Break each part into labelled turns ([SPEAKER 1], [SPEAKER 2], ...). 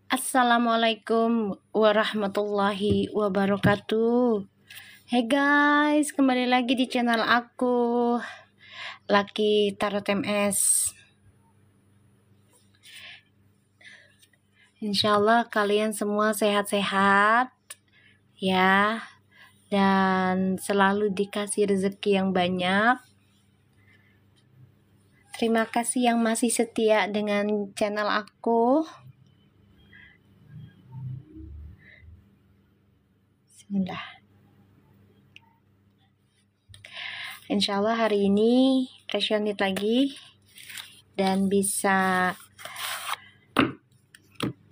[SPEAKER 1] Assalamualaikum warahmatullahi wabarakatuh. Hey guys, kembali lagi di channel aku, Lucky Tarot MS. Insyaallah kalian semua sehat-sehat ya, dan selalu dikasih rezeki yang banyak. Terima kasih yang masih setia dengan channel aku. Bismillah. Insyaallah hari ini passionate lagi dan bisa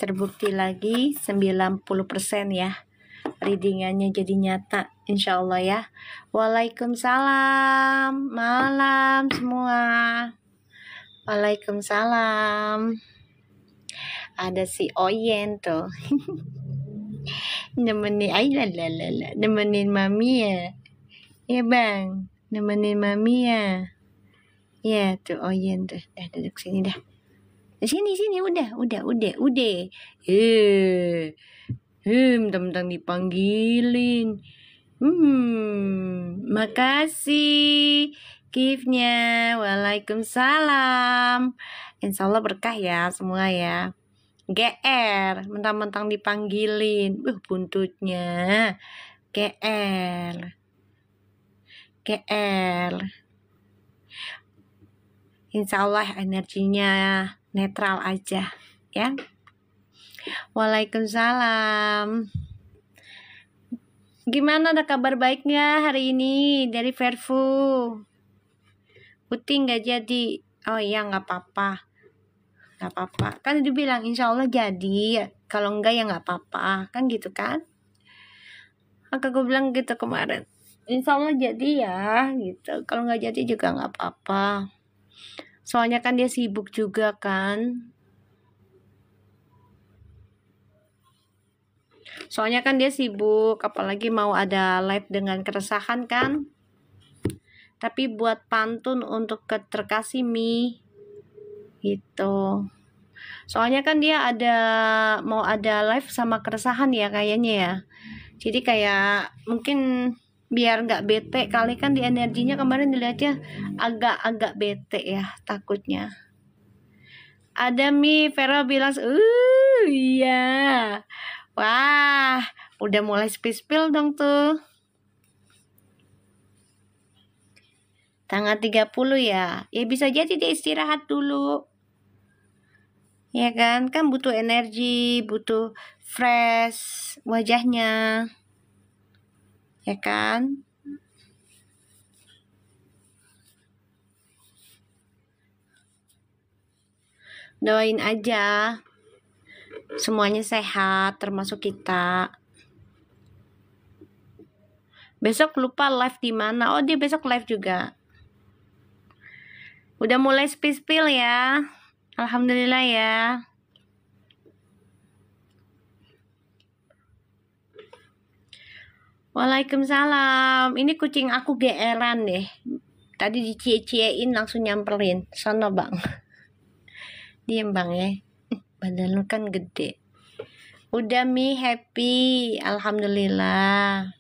[SPEAKER 1] terbukti lagi 90% ya, readingannya jadi nyata insyaallah ya. Waalaikumsalam, malam semua. Waalaikumsalam. Ada si Oyen tuh nemenin mami ya. Ya bang, nemenin mami ya. Ya tuh Oyen tuh, dah duduk sini dah. Sini udah. Teman-teman dipanggilin. Makasih giftnya. Waalaikumsalam. Insyaallah berkah ya semua ya. GR, mentang-mentang dipanggilin. Buntutnya. GR. Insyaallah energinya netral aja ya. Waalaikumsalam. Gimana, ada kabar baiknya hari ini dari Verfu? Putih nggak jadi? Oh iya, nggak apa-apa. Kan dia bilang insyaallah jadi. Kalau enggak ya nggak apa-apa. Kan gitu kan? Maka gue bilang gitu kemarin. Insyaallah jadi ya gitu. Kalau nggak jadi juga nggak apa-apa. Soalnya kan dia sibuk juga kan. Apalagi mau ada live dengan keresahan kan. Tapi buat pantun untuk terkasih Mi gitu. Soalnya kan dia mau ada live sama keresahan ya kayaknya ya. Jadi kayak mungkin biar nggak bete kali, kan di energinya kemarin dilihatnya agak bete ya takutnya. Ada Mi, Vera bilang iya. Wah, udah mulai spill dong tuh. Tanggal 30 ya. Ya bisa jadi dia istirahat dulu. Ya kan butuh energi, butuh fresh wajahnya. Ya kan? Doain aja semuanya sehat, termasuk kita. Besok lupa live di mana. Oh, dia besok live juga. Udah mulai spill ya. Alhamdulillah ya. Waalaikumsalam. Ini kucing aku geeran deh. Tadi dicie-ciein langsung nyamperin. Sono bang. Diem bang ya. Badan lu kan gede. Udah Mi, happy. Alhamdulillah.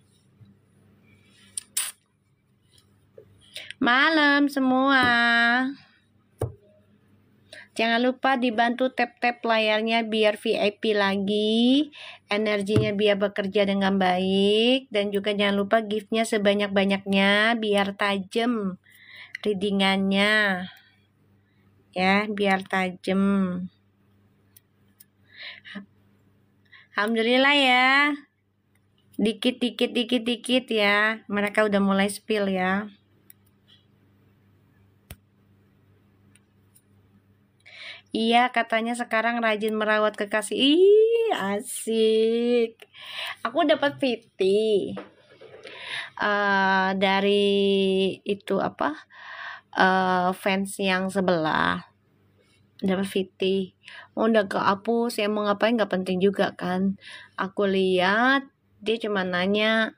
[SPEAKER 1] Malam semua. Jangan lupa dibantu tap-tap layarnya biar VIP lagi. Energinya biar bekerja dengan baik. Dan juga jangan lupa giftnya sebanyak-banyaknya biar tajam readingannya. Ya, biar tajam. Alhamdulillah ya. Dikit ya. Mereka udah mulai spill ya. Iya, katanya sekarang rajin merawat kekasih. Ih, asik. Aku dapat VT dari itu fans yang sebelah. Dapat VT. Udah kehapus, ya mau ngapain nggak penting juga kan. Aku lihat dia cuma nanya,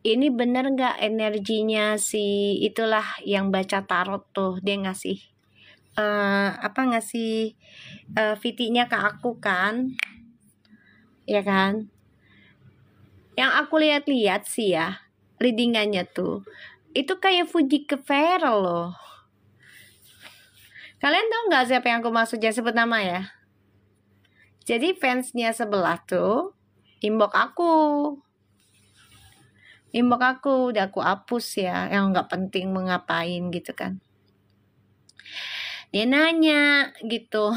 [SPEAKER 1] ini bener nggak energinya si itulah yang baca tarot tuh, dia ngasih ngasih VT-nya ke aku kan, ya kan? Yang aku lihat-lihat sih ya, readingannya tuh, itu kayak Fuji ke Feral loh. Kalian tahu nggak siapa yang aku maksud? Jangan sebut nama ya. Jadi fansnya sebelah tuh inbox aku. Udah aku hapus ya, yang nggak penting mau ngapain gitu kan. Dia nanya gitu,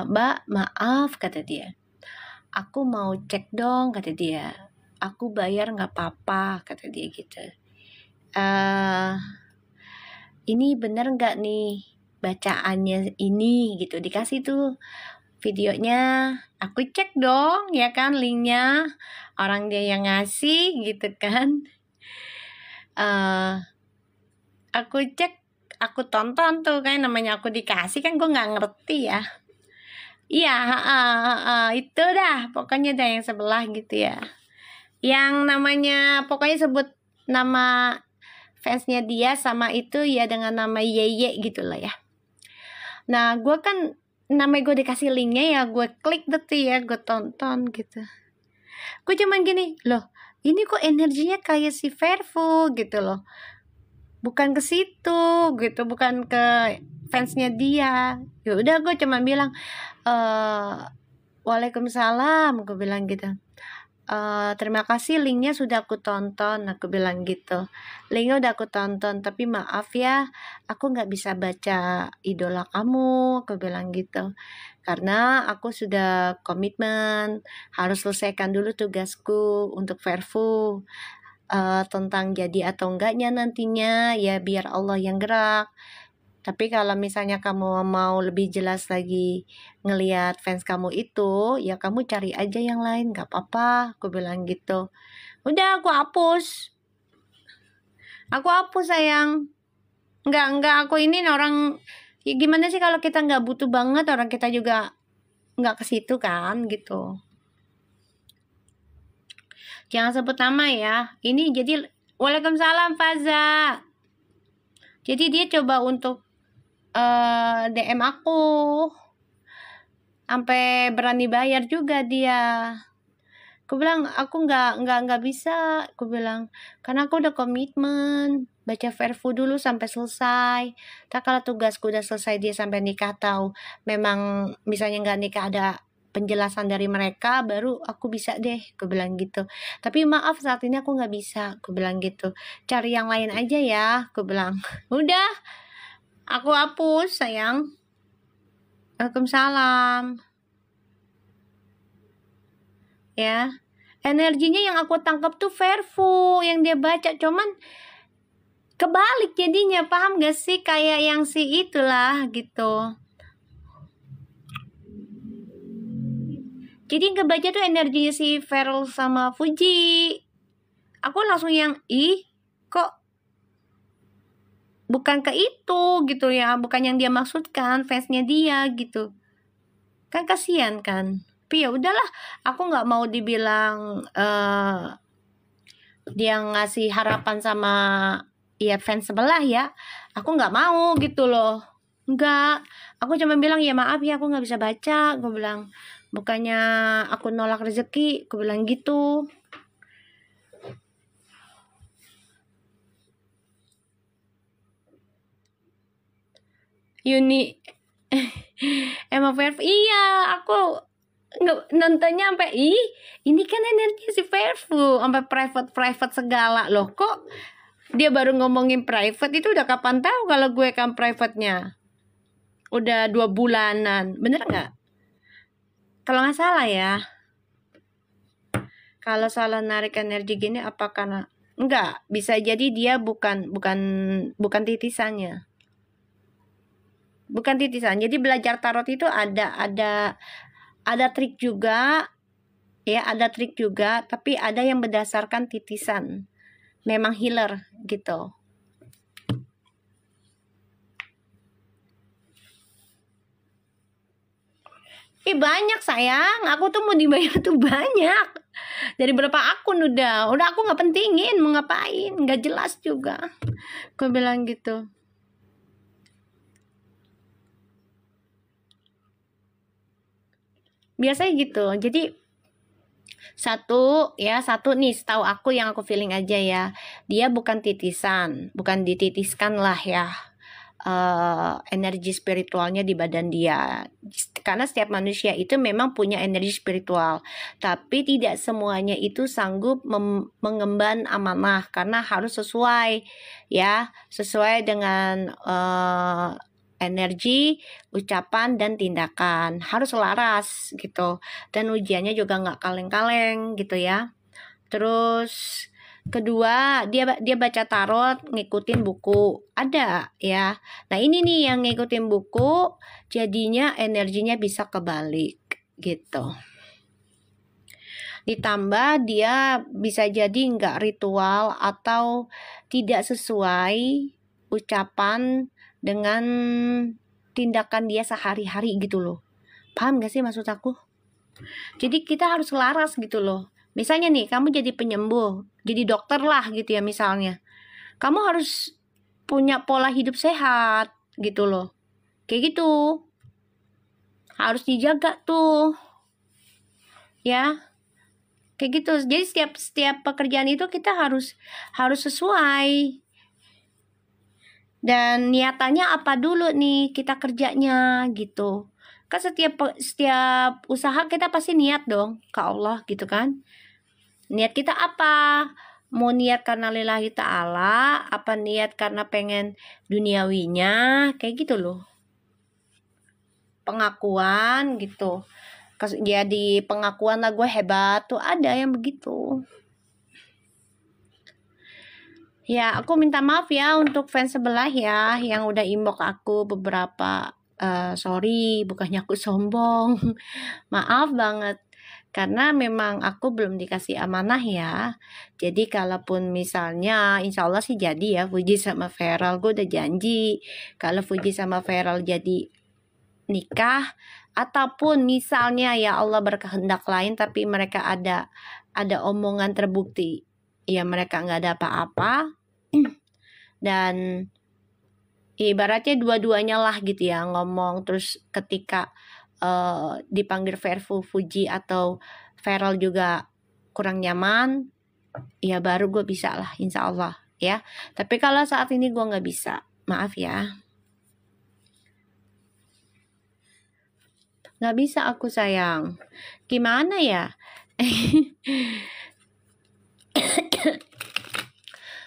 [SPEAKER 1] Mbak maaf kata dia, aku mau cek dong kata dia, aku bayar nggak apa-apa kata dia gitu. Ini bener nggak nih bacaannya ini gitu, dikasih tuh videonya, aku cek dong ya kan linknya, orang dia yang ngasih gitu kan. Aku cek, aku tonton tuh kan, namanya aku dikasih kan, gue nggak ngerti ya. Iya, itu dah pokoknya dah yang sebelah gitu ya, yang namanya pokoknya sebut nama fansnya dia sama itu ya dengan nama Yeye gitu lah ya. Nah gue kan namanya gue dikasih linknya ya, gue klik tuh ya, gue tonton gitu. Gue cuman gini loh, ini kok energinya kayak si Vervo gitu loh, bukan ke situ gitu, bukan ke fansnya dia. Ya udah gue cuman bilang Waalaikumsalam, aku bilang gitu. Terima kasih linknya sudah aku tonton, aku bilang gitu. Linknya udah aku tonton, tapi maaf ya, aku nggak bisa baca idola kamu, aku bilang gitu. Karena aku sudah komitmen, harus selesaikan dulu tugasku untuk Verfu. Tentang jadi atau enggaknya nantinya, ya biar Allah yang gerak. Tapi kalau misalnya kamu mau lebih jelas lagi ngelihat fans kamu itu, ya kamu cari aja yang lain, gak apa-apa, aku bilang gitu. Udah aku hapus sayang. Enggak, aku ini orang, ya gimana sih kalau kita nggak butuh banget, orang kita juga nggak ke situ kan gitu. Jangan sebut nama ya. Ini jadi Waalaikumsalam Faza. Jadi dia coba untuk DM aku, sampai berani bayar juga dia. Aku bilang aku nggak bisa, aku bilang karena aku udah komitmen baca Verfu dulu sampai selesai. Tak kalau tugasku udah selesai dia sampai nikah atau memang misalnya nggak nikah ada penjelasan dari mereka, baru aku bisa deh, aku bilang gitu. Tapi maaf saat ini aku nggak bisa, aku bilang gitu. Cari yang lain aja ya, aku bilang. Udah, aku hapus sayang. Waalaikumsalam. Ya, energinya yang aku tangkap tuh Verfu yang dia baca, cuman kebalik jadinya, paham gak sih, kayak yang si itulah gitu. Jadi kebaca tuh energinya si Feral sama Fuji. Aku langsung yang kok bukan ke itu gitu ya, bukan yang dia maksudkan, fansnya dia gitu kan, kasihan kan. Tapi ya udahlah, aku nggak mau dibilang dia ngasih harapan sama ya fans sebelah ya, aku nggak mau gitu loh. Enggak, aku cuma bilang ya maaf ya aku nggak bisa baca, aku bilang bukannya aku nolak rezeki, aku bilang gitu. Yuni emang Verve, iya aku nggak nontonnya sampai ini kan energi si Verve sampai private segala loh. Kok dia baru ngomongin private itu udah kapan tahu kalau gue kan private-nya udah 2 bulanan, bener nggak? Kalau nggak salah ya, kalau salah narik energi gini apa karena enggak, bisa jadi dia bukan titisannya, bukan titisan. Jadi belajar tarot itu ada trik juga ya, ada trik juga, tapi ada yang berdasarkan titisan, memang healer gitu. Banyak sayang, aku tuh mau dibayar tuh banyak, dari berapa akun udah aku nggak pentingin mau ngapain, nggak jelas juga, aku bilang gitu. Biasanya gitu. Jadi satu nih, setahu aku, yang aku feeling aja ya, dia bukan titisan, bukan dititiskan lah ya, energi spiritualnya di badan dia, karena setiap manusia itu memang punya energi spiritual, tapi tidak semuanya itu sanggup mengemban amanah, karena harus sesuai dengan energi, ucapan, dan tindakan, harus selaras gitu. Dan ujiannya juga nggak kaleng-kaleng gitu ya. Terus kedua, dia baca tarot, ngikutin buku, ada ya. Nah ini nih yang ngikutin buku, jadinya energinya bisa kebalik gitu. Ditambah dia bisa jadi nggak ritual atau tidak sesuai ucapan dengan tindakan dia sehari-hari gitu loh. Paham gak sih maksud aku? Jadi kita harus selaras gitu loh. Misalnya nih, kamu jadi penyembuh, jadi dokter lah gitu ya misalnya. Kamu harus punya pola hidup sehat gitu loh. Kayak gitu. Harus dijaga tuh. Ya. Kayak gitu. Jadi setiap pekerjaan itu kita harus sesuai. Dan niatannya apa dulu nih kita kerjanya gitu. Kan setiap usaha kita pasti niat dong ke Allah gitu kan. Niat kita apa? Mau niat karena lillahi ta'ala, apa niat karena pengen duniawinya, kayak gitu loh. Pengakuan gitu. Jadi pengakuan lah gue hebat tuh, ada yang begitu. Ya, aku minta maaf ya untuk fans sebelah ya yang udah inbox aku beberapa. Sorry, bukannya aku sombong. Maaf banget. Karena memang aku belum dikasih amanah ya. Jadi kalaupun misalnya, insya Allah sih jadi ya, Fuji sama Feral, gue udah janji. Kalau Fuji sama Feral jadi nikah, ataupun misalnya ya Allah berkehendak lain, tapi mereka ada omongan terbukti, ya mereka nggak ada apa-apa, dan ibaratnya dua-duanya lah gitu ya ngomong, terus ketika dipanggil Fuji atau Feral juga kurang nyaman, ya baru gue bisa lah insya Allah ya. Tapi kalau saat ini gue nggak bisa, maaf ya, nggak bisa aku sayang. Gimana ya?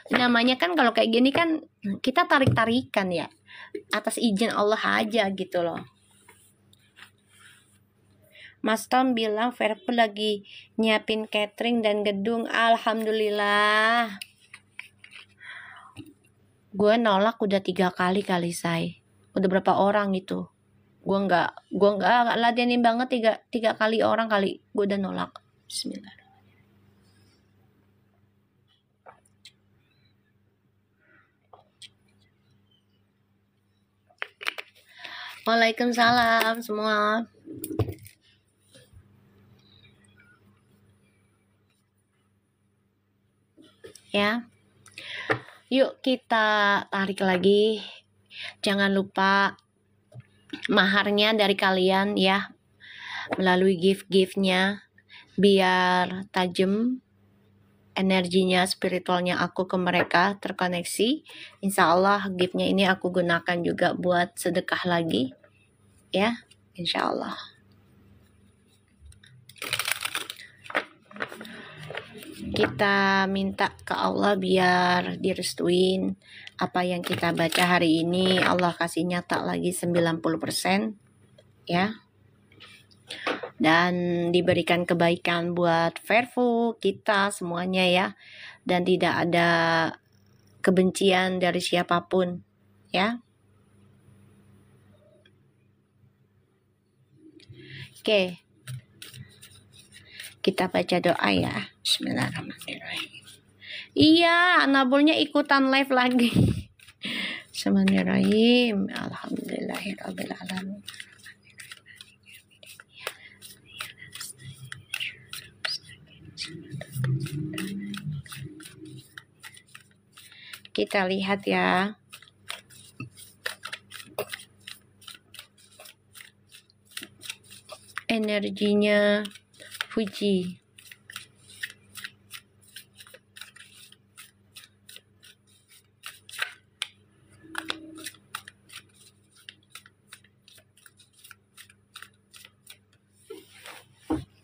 [SPEAKER 1] Namanya kan kalau kayak gini kan kita tarik-tarikan ya, atas izin Allah aja gitu loh. Mas Tom bilang Verpu lagi nyiapin catering dan gedung. Alhamdulillah. Gue nolak udah 3 kali kali, say. Udah berapa orang itu? Gue nggak ladenin banget tiga kali orang kali. Gue udah nolak. Bismillah. Waalaikumsalam semua. Ya. Yuk kita tarik lagi. Jangan lupa maharnya dari kalian ya. Melalui gift-giftnya. Biar tajam energinya, spiritualnya aku ke mereka terkoneksi. Insya Allah giftnya ini aku gunakan juga buat sedekah lagi. Ya, insya Allah. Kita minta ke Allah biar direstuin apa yang kita baca hari ini. Allah kasih nyata lagi 90% ya. Dan diberikan kebaikan buat Verfu, kita semuanya ya. Dan tidak ada kebencian dari siapapun ya. Oke. Kita baca doa ya. Bismillahirrahmanirrahim. Iya, Nabulnya ikutan live lagi. Bismillahirrahmanirrahim. Alhamdulillahirabbil alamin. Kita lihat ya. energinya Fuji.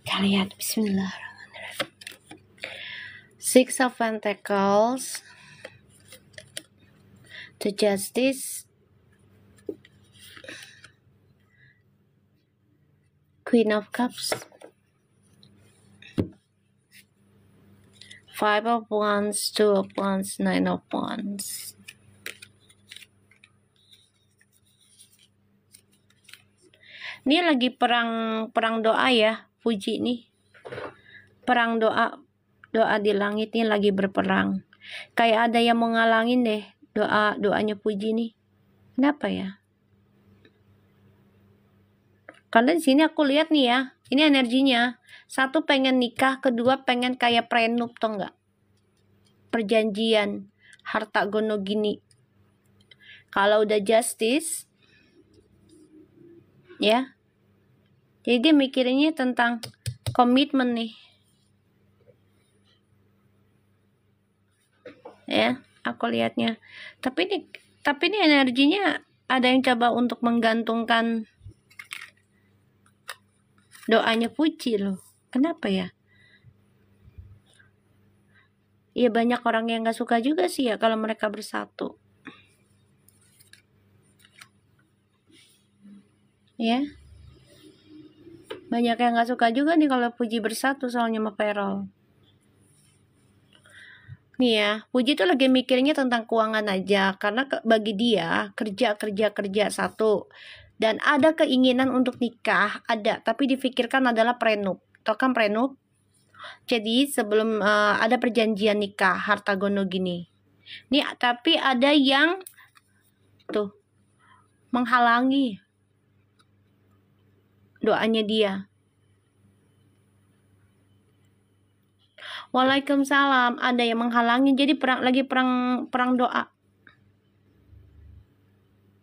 [SPEAKER 1] Kita lihat, bismillahirrahmanirrahim. Six of Pentacles, the Justice, Queen of Cups, Five of Wands, Two of Wands, Nine of Wands. Ini lagi perang doa ya, Fuji nih. Perang doa di langit nih lagi berperang. Kayak ada yang mau ngalangin deh doanya Fuji nih. Kenapa ya? Karena di sini aku lihat nih ya, ini energinya. Satu pengen nikah, kedua pengen kayak prenup, tau nggak? Perjanjian, harta gono gini. Kalau udah Justice, ya. Jadi dia mikirinnya tentang komitmen nih. Ya, aku lihatnya. Tapi ini energinya ada yang coba untuk menggantungkan doanya Fuji loh. Kenapa ya? Ya banyak orang yang gak suka juga sih ya kalau mereka bersatu. Ya. Banyak yang gak suka juga nih kalau Fuji bersatu soalnya sama Perol. Nih ya, Fuji tuh lagi mikirnya tentang keuangan aja. Karena bagi dia, kerja satu. Dan ada keinginan untuk nikah, ada. Tapi difikirkan adalah prenup. Tau kan prenup? Jadi sebelum ada perjanjian nikah, harta gono gini. Nih, tapi ada yang tuh menghalangi doanya dia. Waalaikumsalam. Ada yang menghalangi. Jadi lagi perang doa.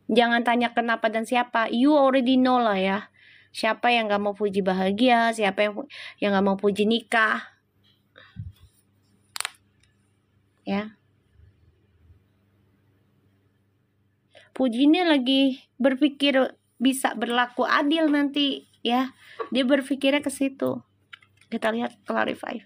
[SPEAKER 1] Jangan tanya kenapa dan siapa. You already know lah ya. Siapa yang gak mau Fuji bahagia, siapa yang gak mau Fuji nikah. Ya. Fuji ini lagi berpikir bisa berlaku adil nanti ya. Dia berpikirnya ke situ. Kita lihat clarify.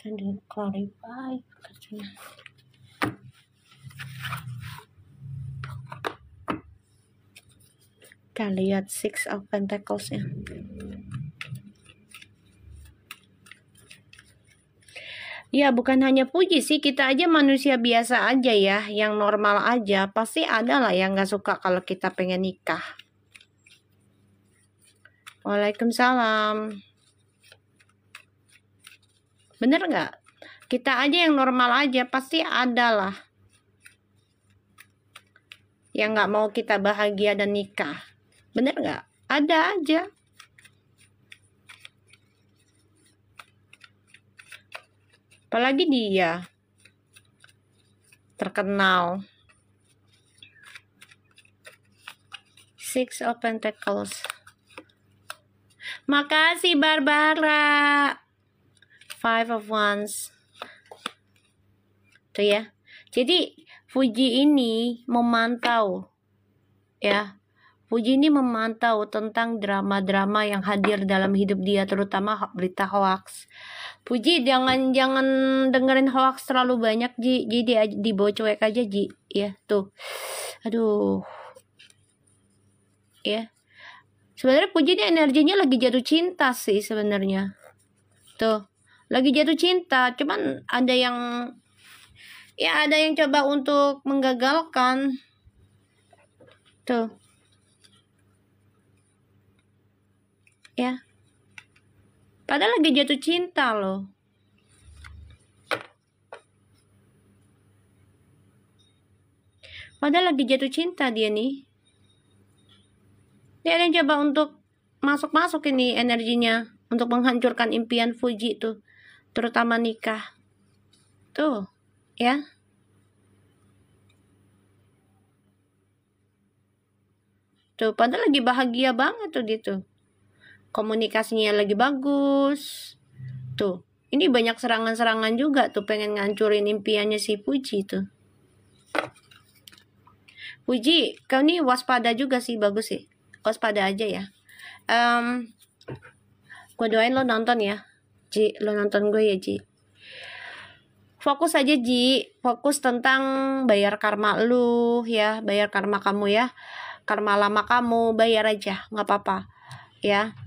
[SPEAKER 1] Dan clarify katanya. Kita lihat Six of Pentacles ya. Ya bukan hanya Fuji sih, kita aja manusia biasa aja ya, yang normal aja. Pasti ada lah yang gak suka kalau kita pengen nikah. Waalaikumsalam. Bener gak? Kita aja yang normal aja, pasti ada lah yang gak mau kita bahagia dan nikah. Bener gak? Ada aja. Apalagi dia terkenal. Six of Pentacles. Makasih Barbara. Five of Wands. Tuh ya. Jadi Fuji ini memantau ya. Fuji ini memantau tentang drama-drama yang hadir dalam hidup dia, terutama berita hoax. Fuji jangan dengerin hoax terlalu banyak, Ji. Jadi dibawa cuek aja, Ji. Ya, tuh. Aduh. Ya. Sebenarnya Fuji ini energinya lagi jatuh cinta sih sebenarnya. Tuh. Lagi jatuh cinta, cuman ada yang coba untuk menggagalkan. Tuh. Ya. Padahal lagi jatuh cinta loh. Padahal lagi jatuh cinta dia nih. Dia ada yang coba untuk masuk ini energinya. Untuk menghancurkan impian Fuji tuh. Terutama nikah. Tuh. Ya. Tuh, padahal lagi bahagia banget tuh dia tuh. Komunikasinya lagi bagus. Tuh, ini banyak serangan-serangan juga tuh, pengen ngancurin impiannya si Puji tuh. Puji, kau nih waspada juga sih, bagus sih. Waspada aja ya. Gue doain lo nonton ya, Ji. Lo nonton gue ya, Ji. Fokus aja, Ji. Fokus tentang bayar karma lu ya, bayar karma kamu ya. Karma lama kamu, bayar aja, nggak apa-apa ya.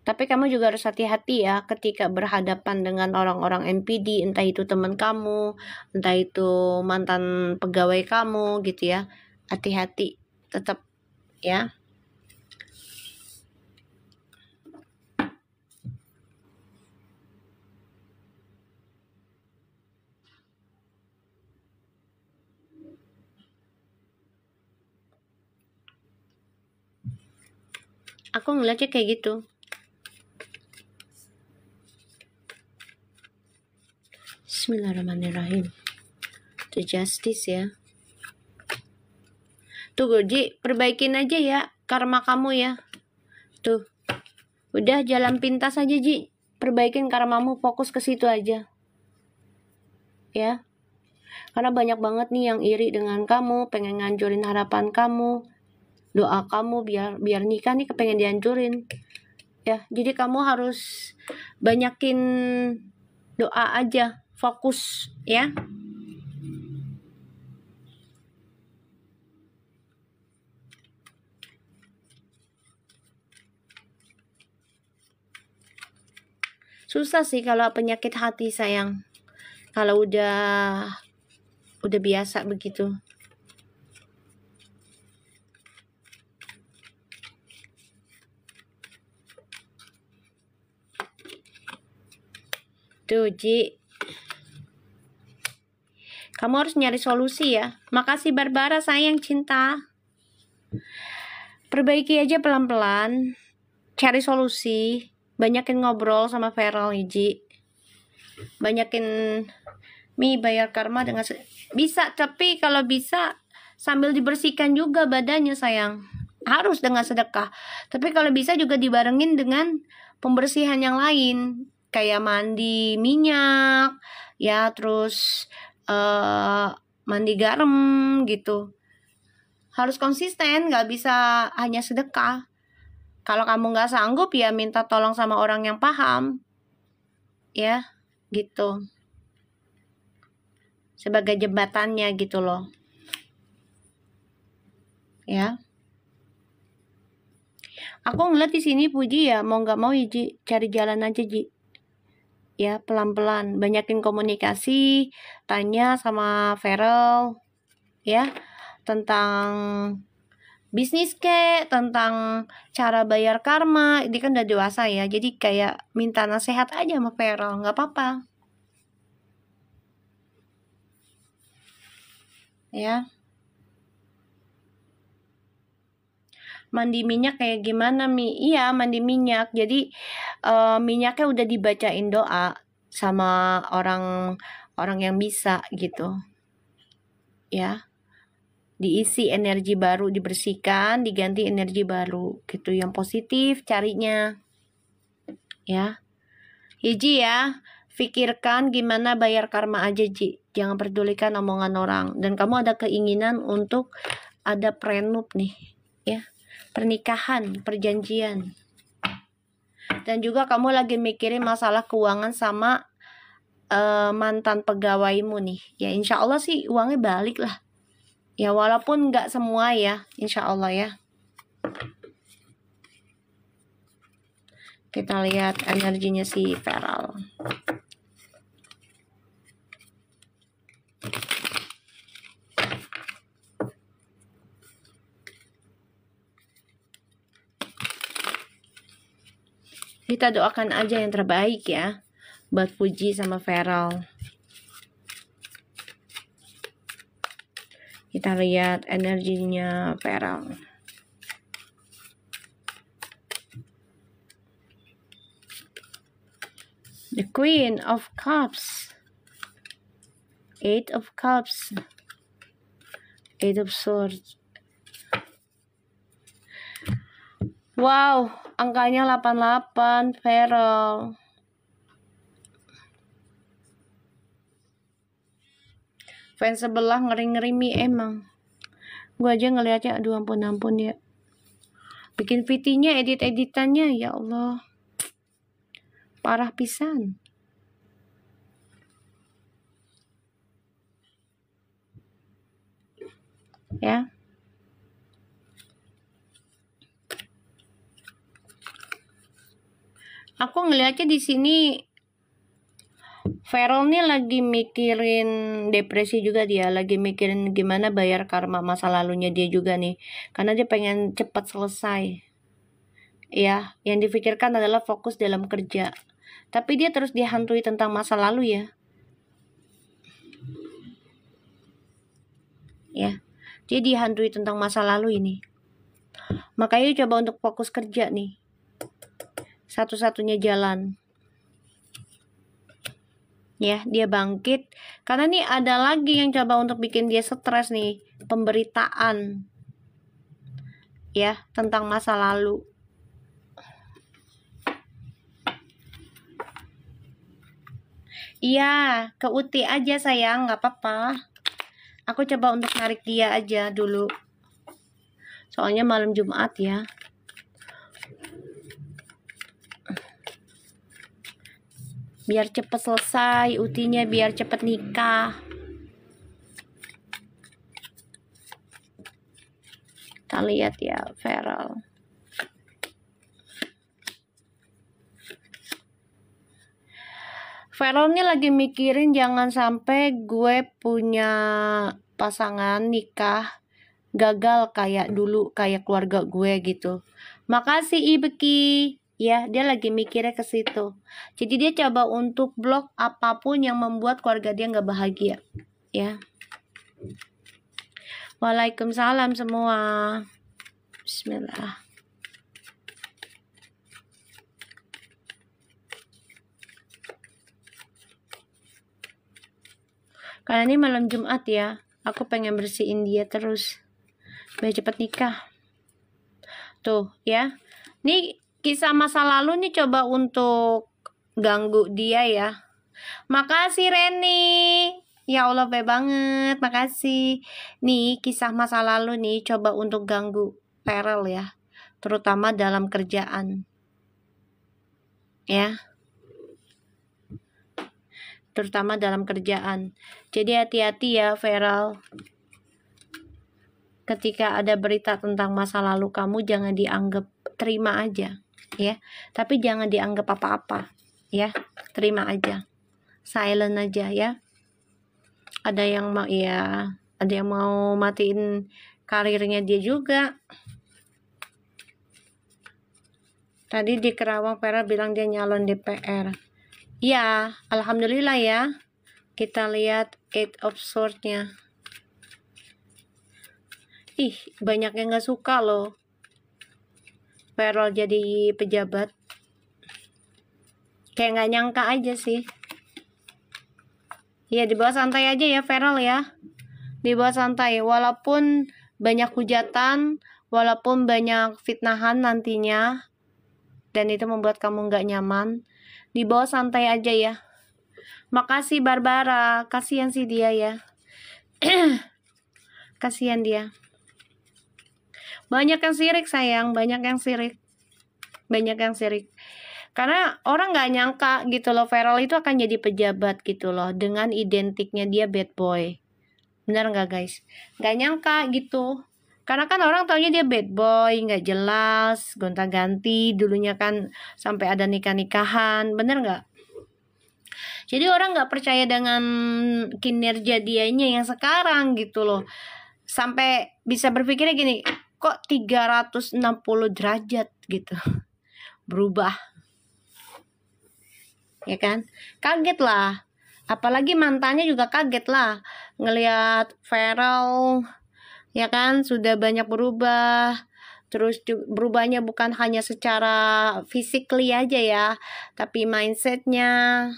[SPEAKER 1] Tapi kamu juga harus hati-hati ya ketika berhadapan dengan orang-orang MPD, entah itu teman kamu, entah itu mantan pegawai kamu gitu ya. Hati-hati tetap ya. Aku ngeliatnya kayak gitu. Bismillahirrahmanirrahim. The justice ya. Tuh Ji, perbaikin aja ya karma kamu ya. Tuh. Udah jalan pintas aja, Ji. Perbaikin karmamu, fokus ke situ aja. Ya. Karena banyak banget nih yang iri dengan kamu, pengen ngancurin harapan kamu. Doa kamu biar nikah nih kepengen dihancurin. Ya, jadi kamu harus banyakin doa aja, fokus ya. Susah sih kalau penyakit hati, sayang. Kalau udah biasa begitu. Tuh, Ji. Kamu harus nyari solusi ya. Makasih Barbara, sayang, cinta. Perbaiki aja pelan-pelan. Cari solusi. Banyakin ngobrol sama Feral, Ji. Banyakin bayar karma dengan bisa, tapi kalau bisa sambil dibersihkan juga badannya, sayang. Harus dengan sedekah. Tapi kalau bisa juga dibarengin dengan pembersihan yang lain. Kayak mandi minyak, ya, terus mandi garam gitu. Harus konsisten, gak bisa hanya sedekah. Kalau kamu gak sanggup ya minta tolong sama orang yang paham. Ya, gitu. Sebagai jembatannya gitu loh. Ya. Aku ngeliat di sini Puji ya, mau gak mau ya, Ji, cari jalan aja, Ji. Ya, pelan-pelan, banyakin komunikasi, tanya sama Feral ya tentang bisnis tentang cara bayar karma. Dia kan udah dewasa ya, jadi kayak minta nasihat aja sama Feral, nggak apa-apa ya. Mandi minyak kayak gimana, Mi? Iya, mandi minyak. Jadi minyaknya udah dibacain doa sama orang yang bisa gitu. Ya. Diisi energi baru, dibersihkan, diganti energi baru gitu, yang positif carinya. Ya. Hiji ya, pikirkan gimana bayar karma aja, Ji. Jangan pedulikan omongan orang. Dan kamu ada keinginan untuk ada prenup nih, ya. Pernikahan, perjanjian. Dan juga kamu lagi mikirin masalah keuangan sama mantan pegawaimu nih. Ya insya Allah sih uangnya balik lah. Ya walaupun nggak semua ya, insya Allah ya. Kita lihat energinya si Feral. Kita doakan aja yang terbaik ya buat Puji sama Feral. Kita lihat energinya Feral. The Queen of Cups, 8 of Cups, Eight of Swords. Wow, angkanya 88, Feral. Fans sebelah ngeri-ngerimi emang. Gue aja ngeliatnya, aduh ampun ya. Bikin VT-nya, edit-editannya, ya Allah. Parah pisan. Ya. Aku ngeliatnya di sini Feral nih lagi mikirin depresi juga, dia lagi mikirin gimana bayar karma masa lalunya dia juga nih, karena dia pengen cepat selesai. Ya, yang difikirkan adalah fokus dalam kerja, tapi dia terus dihantui tentang masa lalu ya. Ya, dia dihantui tentang masa lalu ini. Makanya coba untuk fokus kerja nih. Satu-satunya jalan. Ya, dia bangkit. Karena nih ada lagi yang coba untuk bikin dia stres nih. Pemberitaan. Ya, tentang masa lalu. Iya, ke UT aja sayang, nggak apa-apa. Aku coba untuk narik dia aja dulu. Soalnya malam Jumat ya. Biar cepet selesai UT-nya, biar cepet nikah. Kita lihat ya, Feral. Feral ini lagi mikirin jangan sampai gue punya pasangan nikah gagal kayak dulu, kayak keluarga gue gitu. Makasih Ibeki. Ya, dia lagi mikirnya ke situ. Jadi dia coba untuk blok apapun yang membuat keluarga dia nggak bahagia. Ya. Waalaikumsalam semua. Bismillah. Karena ini malam Jumat ya, aku pengen bersihin dia terus biar cepet nikah. Tuh ya, nih kisah masa lalu nih coba untuk ganggu dia ya. Makasih Reni, ya Allah baik banget, makasih. Nih kisah masa lalu nih coba untuk ganggu Feral ya, terutama dalam kerjaan ya, terutama dalam kerjaan. Jadi hati-hati ya Feral. Ketika ada berita tentang masa lalu kamu, jangan dianggap, terima aja ya, tapi jangan dianggap apa-apa ya, terima aja, silent aja ya. Ada yang mau ya, ada yang mau matiin karirnya dia juga. Tadi di Kerawang Vera bilang dia nyalon DPR. Ya, alhamdulillah ya. Kita lihat Eight of Swords-nya. Ih, banyak yang gak suka loh Feral jadi pejabat. Kayak gak nyangka aja sih. Ya, dibawa santai aja ya Feral ya. Dibawa santai. Walaupun banyak hujatan, walaupun banyak fitnahan nantinya, dan itu membuat kamu gak nyaman, dibawa santai aja ya. Makasih Barbara. Kasihan sih dia ya. Kasihan dia. Banyak yang sirik sayang, banyak yang sirik. Banyak yang sirik. Karena orang nggak nyangka gitu loh, Feral itu akan jadi pejabat gitu loh, dengan identiknya dia bad boy. Benar nggak guys? Nggak nyangka gitu. Karena kan orang taunya dia bad boy, nggak jelas, gonta-ganti, dulunya kan sampai ada nikah-nikahan, bener nggak? Jadi orang nggak percaya dengan kinerja dianya yang sekarang gitu loh. Sampai bisa berpikirnya gini, kok 360 derajat gitu berubah, ya kan? Kaget lah, apalagi mantannya juga kaget lah ngelihat Feral, ya kan, sudah banyak berubah. Terus berubahnya bukan hanya secara physically aja ya, tapi mindsetnya,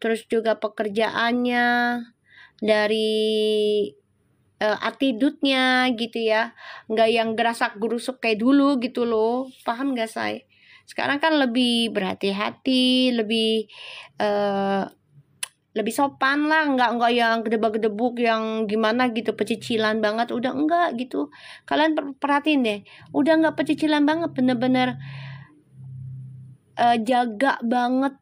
[SPEAKER 1] terus juga pekerjaannya, dari attitude-nya gitu ya, nggak yang gerasak gerusuk kayak dulu gitu loh, paham gak say? Sekarang kan lebih berhati-hati, lebih sopan lah, nggak yang gedebak-gedebuk yang gimana gitu, pecicilan banget, udah enggak gitu. Kalian perhatiin deh, udah nggak pecicilan banget, bener-bener jaga banget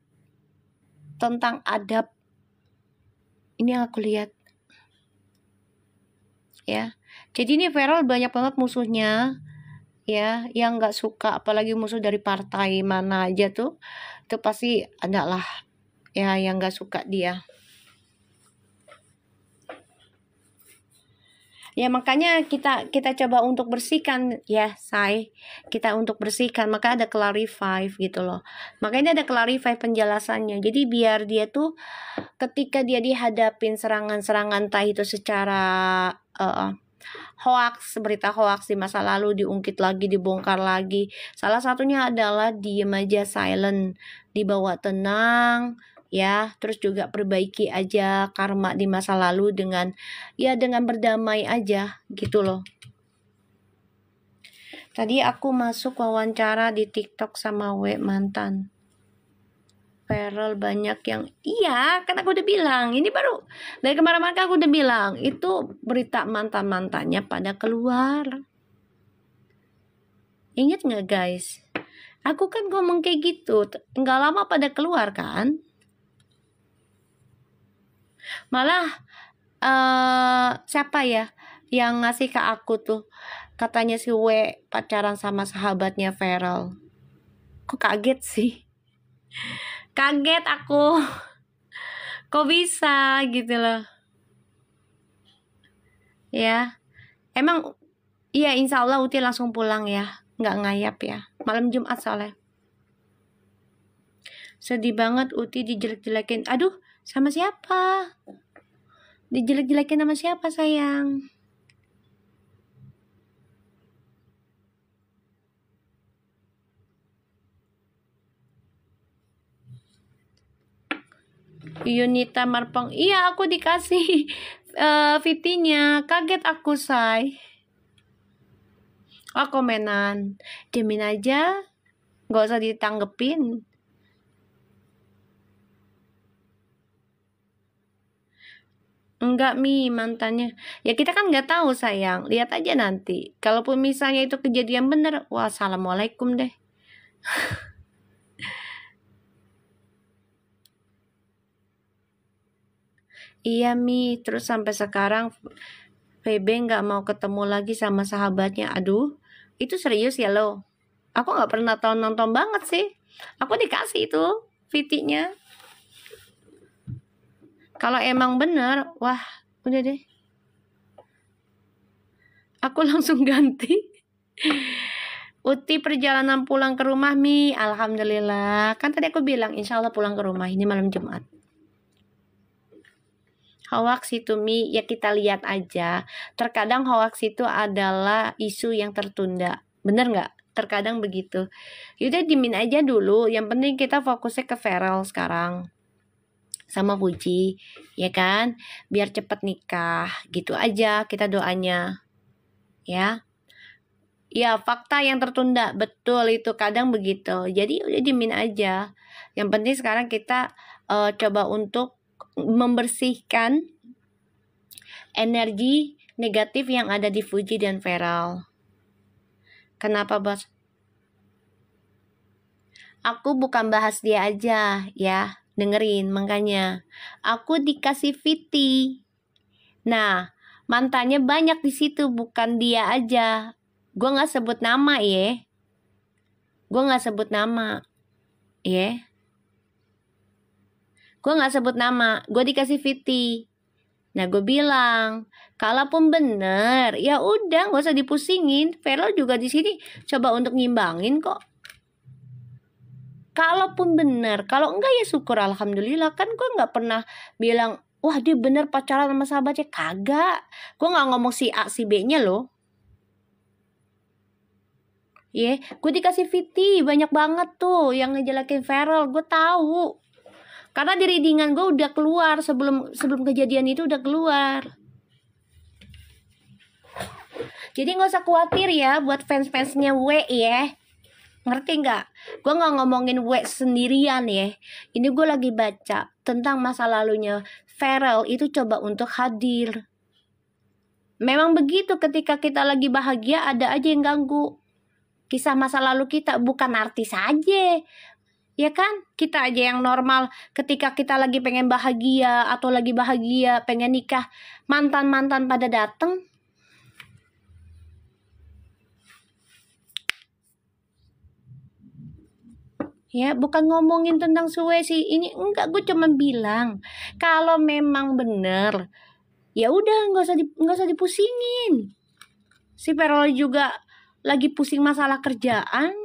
[SPEAKER 1] tentang adab. Ini yang aku lihat ya. Jadi ini Feral banyak banget musuhnya ya, yang nggak suka, apalagi musuh dari partai mana aja tuh, itu pasti ada lah ya yang nggak suka dia. Ya makanya kita coba untuk bersihkan ya say, kita untuk bersihkan, maka ada clarify gitu loh, makanya ada clarify penjelasannya. Jadi biar dia tuh ketika dia dihadapin serangan-serangan entah itu secara hoax, berita hoax di masa lalu diungkit lagi, dibongkar lagi, salah satunya adalah diem aja, silent, dibawa tenang ya, terus juga perbaiki aja karma di masa lalu dengan berdamai aja gitu loh. Tadi aku masuk wawancara di TikTok sama mantan Feral, banyak yang iya kan, aku udah bilang, ini baru dari kemarin-kemarin aku udah bilang, itu berita mantannya pada keluar. Ingat nggak guys, aku kan ngomong kayak gitu, nggak lama pada keluar kan. Malah siapa ya yang ngasih ke aku tuh, katanya si pacaran sama sahabatnya Feral. Kok kaget sih, kaget aku. Kok bisa gitu loh ya. Emang iya, insya Allah Uti langsung pulang ya, nggak ngayap ya, malam Jumat soalnya. Sedih banget Uti dijelek-jelekin. Aduh, sama siapa? Dijelek-jelekin sama siapa sayang? Yunita Marpong, iya aku dikasih VT-nya, kaget aku say. Komenan, diamin aja, nggak usah ditanggepin. Enggak mantannya ya, kita kan nggak tahu sayang, lihat aja nanti. Kalaupun misalnya itu kejadian bener, wah assalamualaikum deh. Iya terus sampai sekarang VB nggak mau ketemu lagi sama sahabatnya. Aduh, itu serius ya lo? Aku nggak pernah nonton banget sih. Aku dikasih itu VT-nya. Kalau emang bener, wah udah deh, aku langsung ganti. Uti perjalanan pulang ke rumah alhamdulillah. Kan tadi aku bilang insya Allah pulang ke rumah ini malam Jumat. Hoax itu ya kita lihat aja. Terkadang hoax itu adalah isu yang tertunda, bener nggak? Terkadang begitu. Yaudah dimin aja dulu. Yang penting kita fokusnya ke Feral sekarang sama Puji, ya kan? Biar cepet nikah, gitu aja kita doanya, ya. Ya fakta yang tertunda, betul itu kadang begitu. Jadi udah dimin aja. Yang penting sekarang kita coba untuk membersihkan energi negatif yang ada di Puji dan Feral. Kenapa bos? Aku bukan bahas dia aja ya, dengerin, makanya aku dikasih VT. Nah, mantannya banyak di situ, bukan dia aja. Gue nggak sebut nama ya. Gue nggak sebut nama, ya. Gue nggak sebut nama. Gue dikasih VT. Nah, gue bilang, kalaupun bener, ya udah, nggak usah dipusingin. Feral juga di sini coba untuk ngimbangin kok. Kalaupun bener, kalau enggak ya syukur alhamdulillah. Kan gue nggak pernah bilang, wah dia bener pacaran sama sahabatnya, kagak. Gue nggak ngomong si A si B nya loh. Gue dikasih VT banyak banget tuh yang ngejelekin Feral, gue tahu. Karena di readingan gue udah keluar sebelum kejadian itu udah keluar. Jadi nggak usah khawatir ya buat fans-fansnya W ya. Ngerti nggak? Gue nggak ngomongin W sendirian ya. Ini gue lagi baca tentang masa lalunya Pharrell itu coba untuk hadir. Memang begitu, ketika kita lagi bahagia ada aja yang ganggu. Kisah masa lalu kita, bukan artis aja. Ya kan? Kita aja yang normal ketika kita lagi pengen bahagia atau lagi bahagia pengen nikah, mantan-mantan pada dateng. Ya, bukan ngomongin tentang suwe sih. Ini enggak, gue cuman bilang kalau memang bener, ya udah nggak usah dipusingin. Si Pharrell juga lagi pusing masalah kerjaan.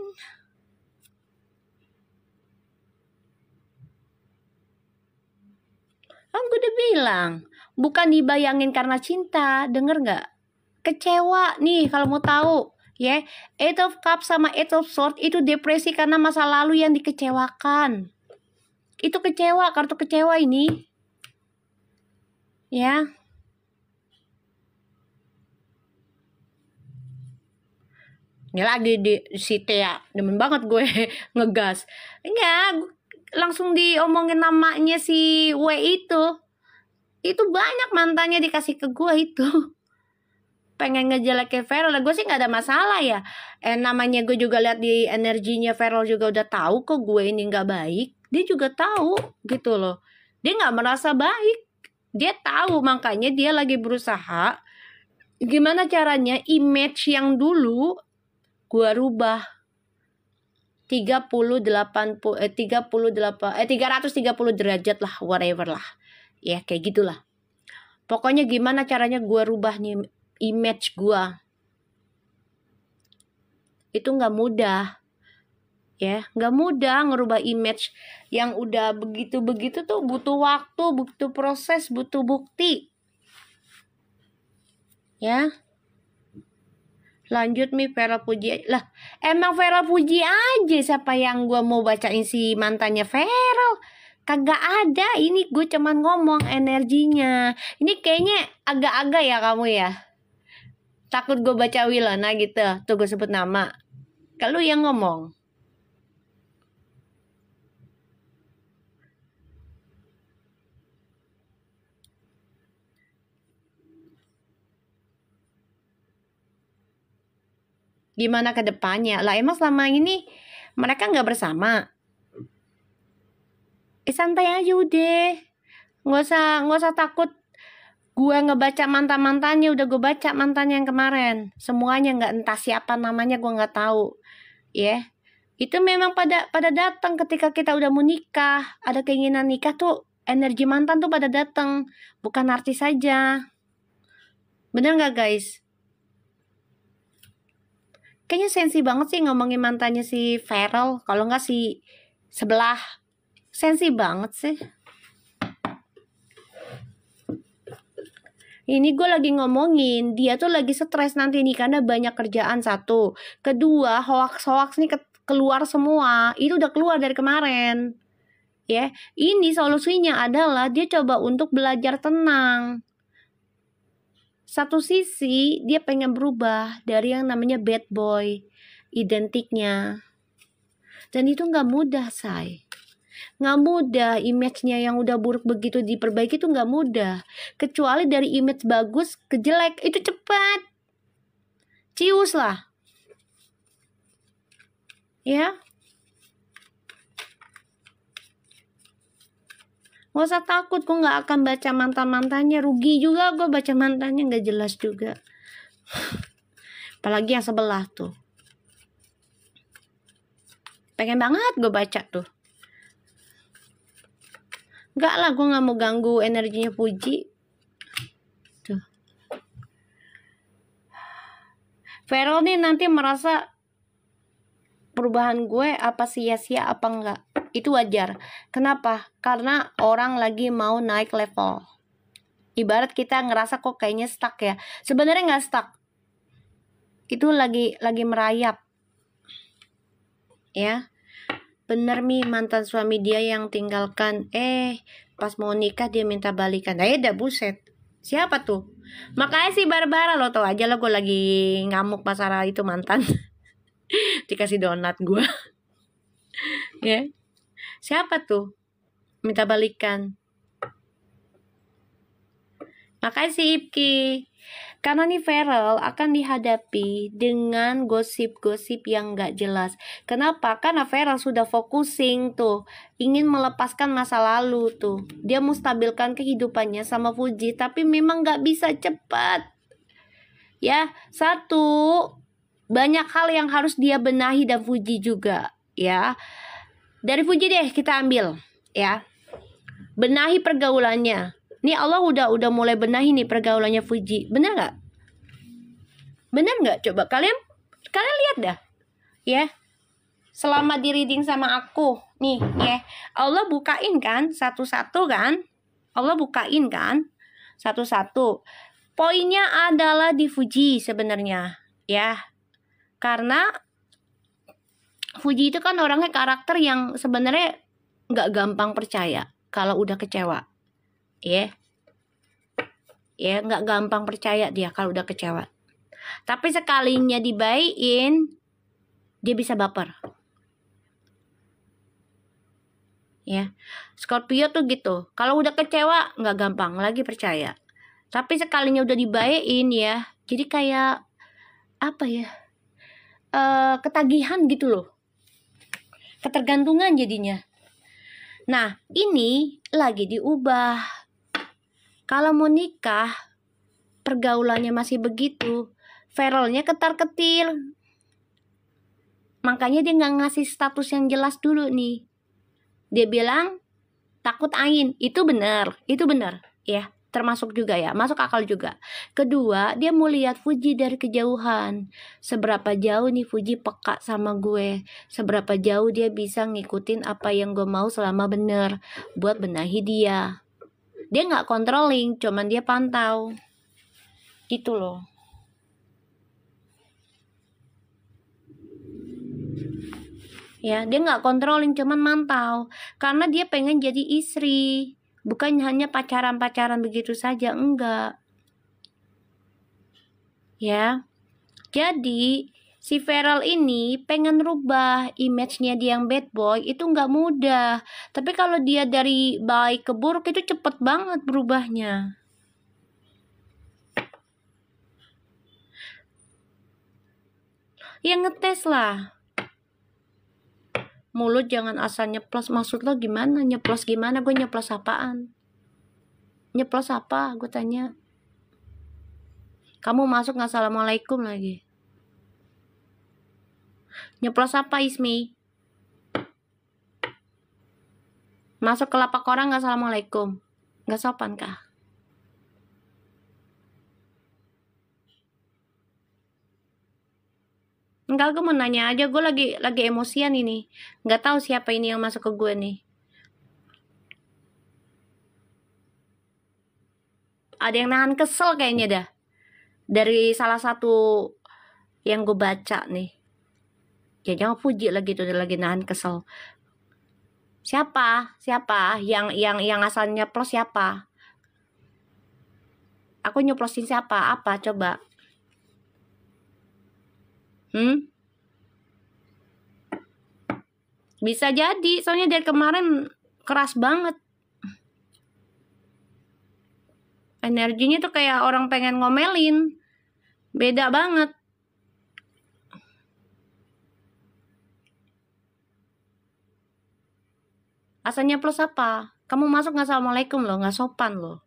[SPEAKER 1] Kan gue udah bilang, bukan dibayangin karena cinta, denger nggak? Kecewa nih kalau mau tahu. Ya, Eight of Cups sama Eight of Swords itu depresi karena masa lalu yang dikecewakan. Itu kecewa, kartu kecewa ini. Ya. Ini lagi si Tia, demen banget gue ngegas. Enggak, langsung diomongin namanya si W itu. Itu banyak mantannya dikasih ke gue itu. Pengen ngejelekin Pharrell, gue sih nggak ada masalah ya. Namanya gue juga lihat di energinya Pharrell juga udah tahu kok gue ini nggak baik. Dia juga tahu gitu loh. Dia nggak merasa baik. Dia tahu, makanya dia lagi berusaha gimana caranya image yang dulu gue rubah 330 derajat lah, whatever lah. Ya kayak gitulah. Pokoknya gimana caranya gue rubah nih image gue. Itu nggak mudah. Ya, nggak mudah ngerubah image yang udah begitu-begitu tuh, butuh waktu, butuh proses, butuh bukti. Ya. Lanjut nih Pharrell Puji. Lah, emang Pharrell Puji aja siapa yang gue mau bacain si mantannya Pharrell? Kagak ada. Ini gue cuman ngomong energinya. Ini kayaknya agak-agak ya kamu ya. Takut gue baca Wilana gitu. Tuh gue sebut nama. Kalau yang ngomong. Gimana ke depannya? Lah emang selama ini mereka nggak bersama. Santai aja udah. Nggak usah takut. Gue ngebaca mantan-mantannya, udah gue baca mantannya yang kemarin. Semuanya nggak, entah siapa namanya gue nggak tahu. Ya. Itu memang pada datang ketika kita udah mau nikah, ada keinginan nikah tuh, energi mantan tuh pada datang, bukan artis saja. Bener nggak guys? Kayaknya sensi banget sih ngomongin mantannya si Pharrell, kalau nggak si sebelah. Sensi banget sih. Ini gue lagi ngomongin dia tuh lagi stres nanti nih karena banyak kerjaan, satu. Kedua, hoax nih keluar semua. Itu udah keluar dari kemarin. Ya, ini solusinya adalah dia coba untuk belajar tenang. Satu sisi dia pengen berubah dari yang namanya bad boy identiknya. Dan itu nggak mudah, say. Nggak mudah, image-nya yang udah buruk begitu diperbaiki itu nggak mudah. Kecuali dari image bagus ke jelek, itu cepat. Cius lah. Ya. Nggak usah takut, gue nggak akan baca mantan-mantannya. Rugi juga gue baca mantannya, nggak jelas juga. Apalagi yang sebelah tuh. Pengen banget gue baca tuh. Enggak lah, gue gak mau ganggu energinya Puji. Tuh. Pharrell nih nanti merasa perubahan gue apa sia-sia apa enggak. Itu wajar. Kenapa? Karena orang lagi mau naik level. Ibarat kita ngerasa kok kayaknya stuck ya. Sebenarnya gak stuck. Itu lagi merayap. Ya. Bener Mi, mantan suami dia yang tinggalkan. Pas mau nikah dia minta balikan. Dah buset. Siapa tuh? Makanya si Barbara lo tau aja lah gue lagi ngamuk masalah itu mantan. Dikasih donat gue. Ya. Siapa tuh? Minta balikan. Makasih Ipki. Karena nih Feral akan dihadapi dengan gosip-gosip yang gak jelas. Kenapa? Karena Feral sudah focusing tuh, ingin melepaskan masa lalu tuh. Dia mau stabilkan kehidupannya sama Fuji, tapi memang gak bisa cepat. Ya, satu, banyak hal yang harus dia benahi dan Fuji juga. Ya, dari Fuji deh kita ambil. Ya, benahi pergaulannya. Nih Allah udah mulai benahi nih pergaulannya Fuji. Bener nggak? Bener nggak? Coba kalian lihat dah. Ya. Selama di reading sama aku. Nih ya. Allah bukain kan satu-satu kan? Allah bukain kan satu-satu. Poinnya adalah di Fuji sebenarnya. Ya. Karena Fuji itu kan orangnya karakter yang sebenarnya nggak gampang percaya kalau udah kecewa. Ya, nggak gampang percaya dia kalau udah kecewa. Tapi sekalinya dibaikin, dia bisa baper. Ya, Scorpio tuh gitu. Kalau udah kecewa, nggak gampang lagi percaya. Tapi sekalinya udah dibaikin ya, jadi kayak apa ya? Ketagihan gitu loh. Ketergantungan jadinya. Nah, ini lagi diubah. Kalau mau nikah, pergaulannya masih begitu, Feralnya ketar-ketir. Makanya dia nggak ngasih status yang jelas dulu nih. Dia bilang takut ain. Itu benar ya. Termasuk juga ya, masuk akal juga. Kedua, dia mau lihat Fuji dari kejauhan. Seberapa jauh nih Fuji peka sama gue. Seberapa jauh dia bisa ngikutin apa yang gue mau selama bener. Buat benahi dia. Dia nggak controlling, cuman dia pantau. Gitu loh. Ya, dia nggak controlling, cuman mantau. Karena dia pengen jadi istri. Bukan hanya pacaran-pacaran begitu saja, enggak. Ya. Jadi, si Feral ini pengen rubah image-nya dia yang bad boy, itu nggak mudah. Tapi kalau dia dari baik ke buruk, itu cepet banget berubahnya. Ya ngetes lah. Mulut jangan asal nyeplos. Maksud lo gimana? Nyeplos gimana? Gue nyeplos apaan? Nyeplos apa? Gue tanya. Kamu masuk nggak assalamualaikum lagi. Nyeplos apa Ismi? Masuk ke lapak orang nggak assalamualaikum. Nggak sopan kah? Enggak, gue mau nanya aja. Gue lagi emosian ini. Nggak tahu siapa ini yang masuk ke gue nih. Ada yang nahan kesel kayaknya dah. Dari salah satu yang gue baca nih. Ya jangan Fuji lagi tuh, lagi nahan kesel. Siapa? Yang asal nyeplos siapa? Aku nyeplosin siapa? Apa coba? Bisa jadi, soalnya dari kemarin keras banget. Energinya tuh kayak orang pengen ngomelin. Beda banget. Asalnya plus apa? Kamu masuk nggak assalamualaikum loh, nggak sopan loh.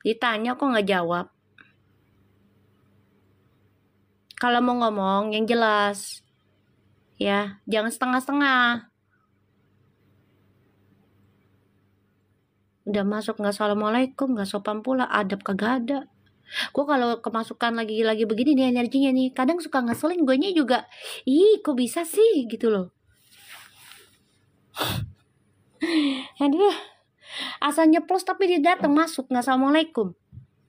[SPEAKER 1] Ditanya kok nggak jawab. Kalau mau ngomong yang jelas, ya jangan setengah-setengah. Udah masuk nggak assalamualaikum, nggak sopan pula, adab kagak ada. Gue kalau kemasukan lagi begini nih energinya nih, kadang suka ngeselin gue nya juga. Ih, kok bisa sih gitu loh. Aduh, asal nyeplos tapi dia datang masuk nggak assalamualaikum,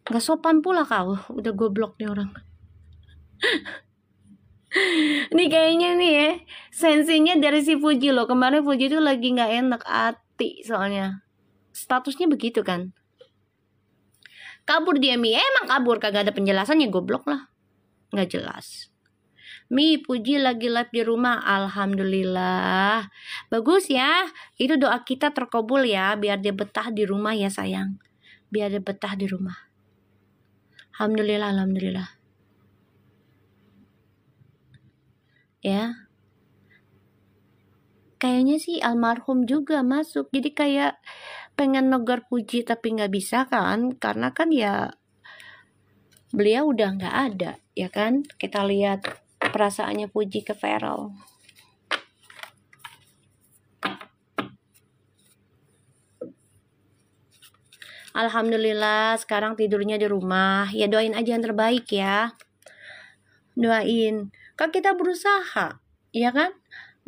[SPEAKER 1] nggak sopan pula kau. Udah gue blok nih orang. Nih kayaknya nih ya, sensinya dari si Fuji loh. Kemarin Fuji tuh lagi nggak enak hati soalnya. statusnya begitu kan. Kabur dia Mi, emang kabur, kagak ada penjelasannya, goblok lah, nggak jelas. Mi, Puji lagi live di rumah, alhamdulillah. Bagus ya, itu doa kita terkabul ya, biar dia betah di rumah ya sayang, biar dia betah di rumah. Alhamdulillah, alhamdulillah. Ya, kayaknya sih almarhum juga masuk, jadi kayak pengen negur Puji tapi nggak bisa kan, karena kan ya beliau udah nggak ada ya kan. Kita lihat perasaannya Puji ke Feral. Alhamdulillah sekarang tidurnya di rumah. Ya doain aja yang terbaik ya, doain. Kan kita berusaha ya kan,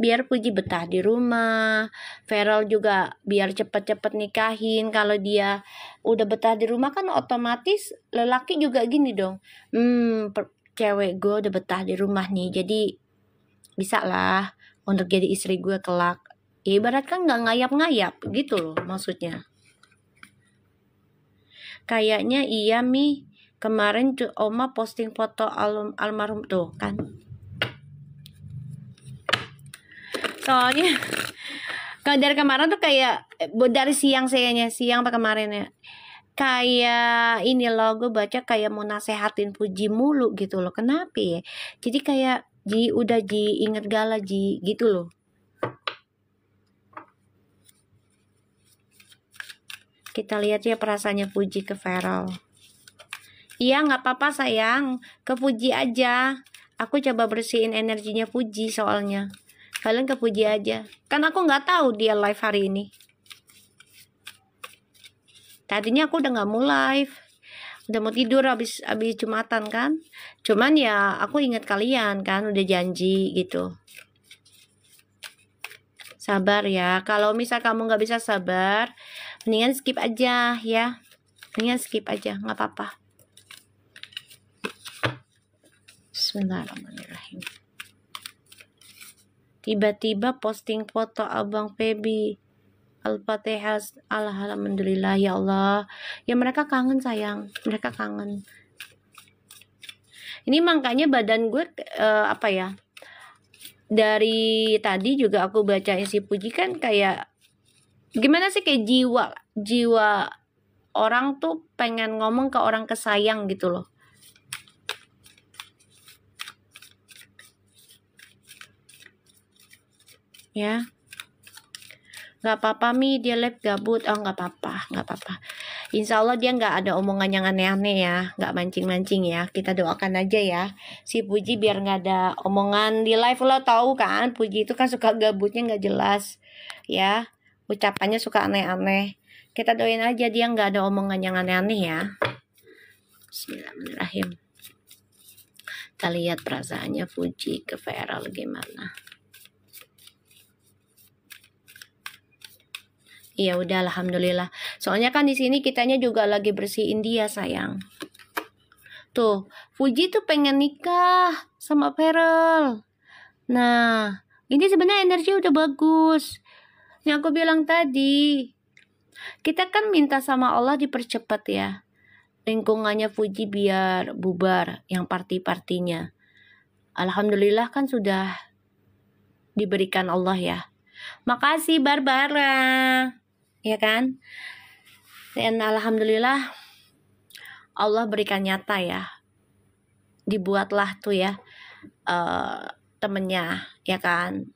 [SPEAKER 1] biar Puji betah di rumah, Feral juga biar cepet-cepet nikahin. Kalau dia udah betah di rumah kan otomatis lelaki juga gini dong, cewek gue udah betah di rumah nih, jadi bisa lah untuk jadi istri gue kelak. Ibarat kan nggak ngayap-ngayap gitu loh maksudnya. Kayaknya iya Mi, kemarin tuh Oma posting foto almarhum tuh kan. Soalnya dari kemarin tuh kayak dari siang apa kemarin ya, kayak ini loh, gue baca kayak mau nasehatin Puji mulu gitu loh. Kenapa ya? Jadi kayak udah inget gala gitu loh. Kita lihat ya perasaannya Puji ke Feral. Iya nggak apa-apa sayang, ke Puji aja. Aku coba bersihin energinya Puji soalnya. Kalian ke Puji aja. Kan aku nggak tahu dia live hari ini. Tadinya aku udah nggak mau live, udah mau tidur habis Jumatan kan. Cuman ya aku ingat kalian kan udah janji gitu. Sabar ya. Kalau misal kamu nggak bisa sabar, mendingan skip aja ya. Mendingan skip aja, nggak apa-apa. Bismillahirrahmanirrahim. Tiba-tiba posting foto Abang Feby. Al-Fatihah. Alhamdulillah ya Allah. Ya mereka kangen sayang, mereka kangen. Ini makanya badan gue apa ya? Dari tadi juga aku bacain si Puji kan kayak gimana sih, kayak jiwa orang tuh pengen ngomong ke orang kesayang gitu loh. Ya. Gak apa-apa Mi, dia live gabut. Oh gak apa-apa, gak apa-apa. Insya Allah dia gak ada omongan yang aneh-aneh ya, gak mancing-mancing ya. Kita doakan aja ya si Puji biar gak ada omongan di live. Lo tahu kan Puji itu kan suka gabutnya gak jelas ya, ucapannya suka aneh-aneh. Kita doain aja dia gak ada omongan yang aneh-aneh ya. Bismillahirrahmanirrahim. Kita lihat perasaannya Puji ke Feral gimana. Iya udah alhamdulillah. Soalnya kan di sini kitanya juga lagi bersihin dia sayang. Tuh, Puji tuh pengen nikah sama Feral. Nah, ini sebenarnya energi udah bagus. Yang aku bilang tadi, kita kan minta sama Allah dipercepat ya. Lingkungannya Puji biar bubar yang party-partinya. Alhamdulillah kan sudah diberikan Allah ya. Makasih Barbara. Ya kan? Dan alhamdulillah Allah berikan nyata ya. Dibuatlah tuh ya temennya ya kan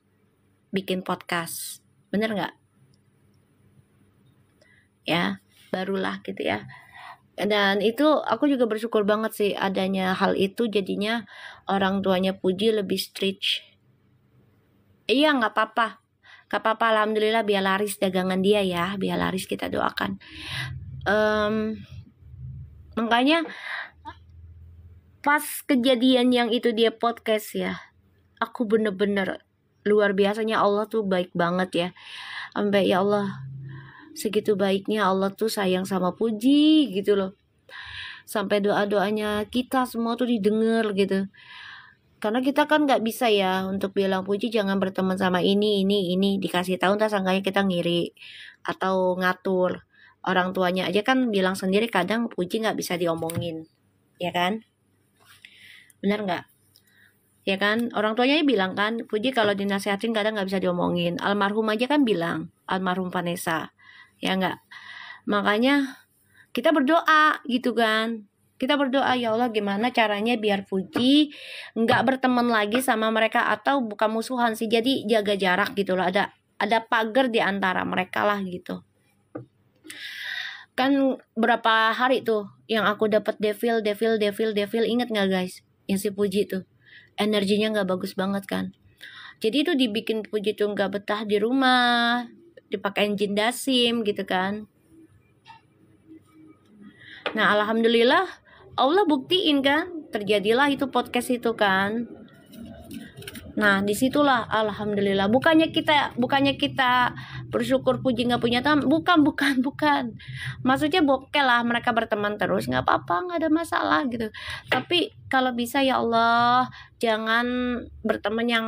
[SPEAKER 1] bikin podcast. Bener nggak? Ya, barulah gitu ya. Dan itu aku juga bersyukur banget sih adanya hal itu, jadinya orang tuanya Puji lebih strict. Iya nggak apa-apa. Gak apa-apa, alhamdulillah biar laris dagangan dia ya, biar laris, kita doakan. Makanya pas kejadian yang itu dia podcast ya, aku bener-bener luar biasanya Allah tuh baik banget ya. Sampai ya Allah, segitu baiknya Allah tuh sayang sama Puji gitu loh. Sampai doa-doanya kita semua tuh didengar gitu. Karena kita kan nggak bisa ya untuk bilang Puji jangan berteman sama ini dikasih tahu, ntar sangkanya kita ngiri atau ngatur. Orang tuanya aja kan bilang sendiri kadang Puji nggak bisa diomongin, ya kan? Benar nggak? Ya kan? Orang tuanya bilang kan, Puji kalau dinasehatin kadang nggak bisa diomongin. Almarhum aja kan bilang, almarhum Vanessa, ya nggak? Makanya kita berdoa gitu kan. Kita berdoa, ya Allah gimana caranya biar Puji nggak berteman lagi sama mereka, atau bukan musuhan sih, jadi jaga jarak gitu loh. Ada pagar di antara mereka lah gitu. Kan berapa hari tuh yang aku dapat devil, inget nggak guys? Yang si Puji tuh energinya nggak bagus banget kan. Jadi itu dibikin Puji tuh nggak betah di rumah, dipakein jin dasim gitu kan. Nah alhamdulillah Allah buktiin kan, terjadilah itu podcast itu kan. Nah disitulah alhamdulillah, bukannya kita bersyukur Puji nggak punya teman, bukan. Maksudnya bokel lah mereka berteman terus, nggak apa-apa, nggak ada masalah gitu. Tapi kalau bisa ya Allah jangan berteman yang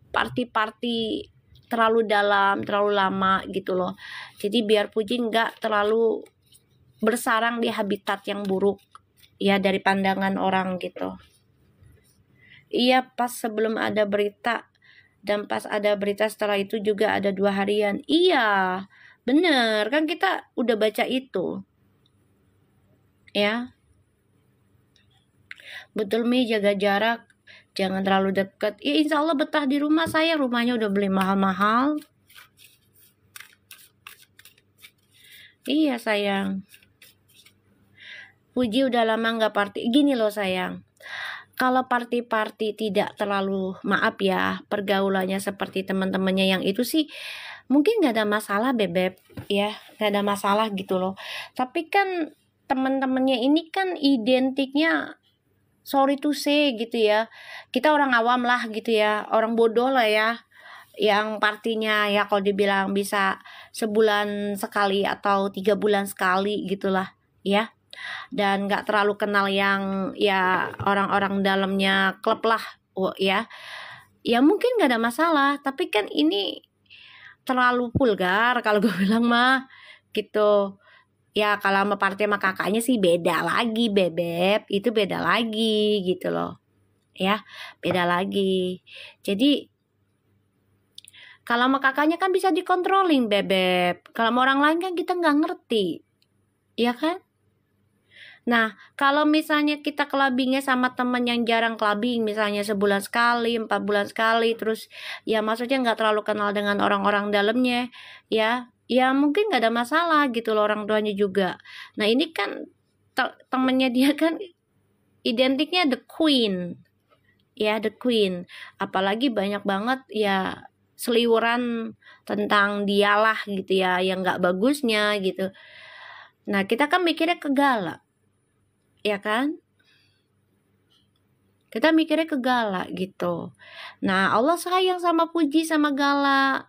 [SPEAKER 1] party terlalu dalam, terlalu lama gitu loh. Jadi biar Puji nggak terlalu bersarang di habitat yang buruk ya dari pandangan orang gitu. Iya, pas sebelum ada berita dan pas ada berita setelah itu juga ada 2 harian. Iya, bener kan kita udah baca itu. Ya, betul Mi, jaga jarak, jangan terlalu dekat. Ya insya Allah betah di rumah saya, rumahnya udah beli mahal-mahal. Iya sayang. Puji udah lama nggak party. Gini loh sayang, kalau party tidak terlalu, maaf ya, pergaulannya seperti teman-temannya yang itu sih mungkin nggak ada masalah bebek ya, nggak ada masalah gitu loh. Tapi kan teman-temannya ini kan identiknya, sorry to say gitu ya, kita orang awam lah gitu ya, orang bodoh lah ya, yang partinya ya kalau dibilang bisa sebulan sekali atau 3 bulan sekali gitulah ya, dan nggak terlalu kenal yang ya orang-orang dalamnya klub lah, ya mungkin nggak ada masalah. Tapi kan ini terlalu vulgar kalau gue bilang mah gitu ya. Kalau sama partai sama kakaknya sih beda lagi bebek, itu beda lagi gitu loh ya, beda lagi. Jadi kalau sama kakaknya kan bisa dikontrolin bebek, kalau sama orang lain kan kita nggak ngerti, ya kan? Nah, kalau misalnya kita clubbingnya sama temen yang jarang clubbing, misalnya sebulan sekali, 4 bulan sekali, terus ya maksudnya nggak terlalu kenal dengan orang-orang dalamnya, ya mungkin nggak ada masalah gitu loh, orang tuanya juga. Nah ini kan temennya dia kan identiknya the queen, ya the queen. Apalagi banyak banget ya seliwuran tentang dialah gitu ya, yang nggak bagusnya gitu. Nah kita kan mikirnya ke Gala, ya kan? Kita mikirnya ke Gala gitu. Nah Allah sayang sama Puji sama Gala,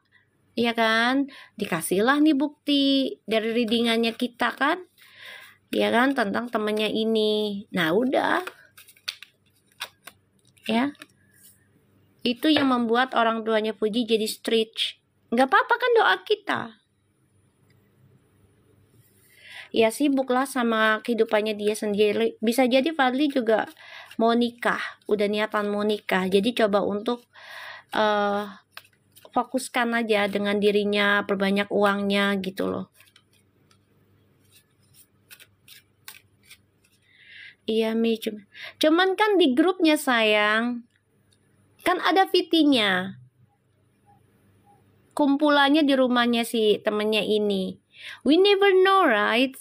[SPEAKER 1] ya kan? Dikasihlah nih bukti dari readingannya kita kan, ya kan, tentang temennya ini. Nah udah ya, itu yang membuat orang tuanya Puji jadi stretch. Nggak apa-apa kan doa kita. Ya sibuklah sama kehidupannya dia sendiri. Bisa jadi Fadli juga mau nikah, udah niatan mau nikah. Jadi coba untuk fokuskan aja dengan dirinya, perbanyak uangnya gitu loh. Iya Mi, cuman kan di grupnya sayang, kan ada VT-nya, kumpulannya di rumahnya si temennya ini. We never know right.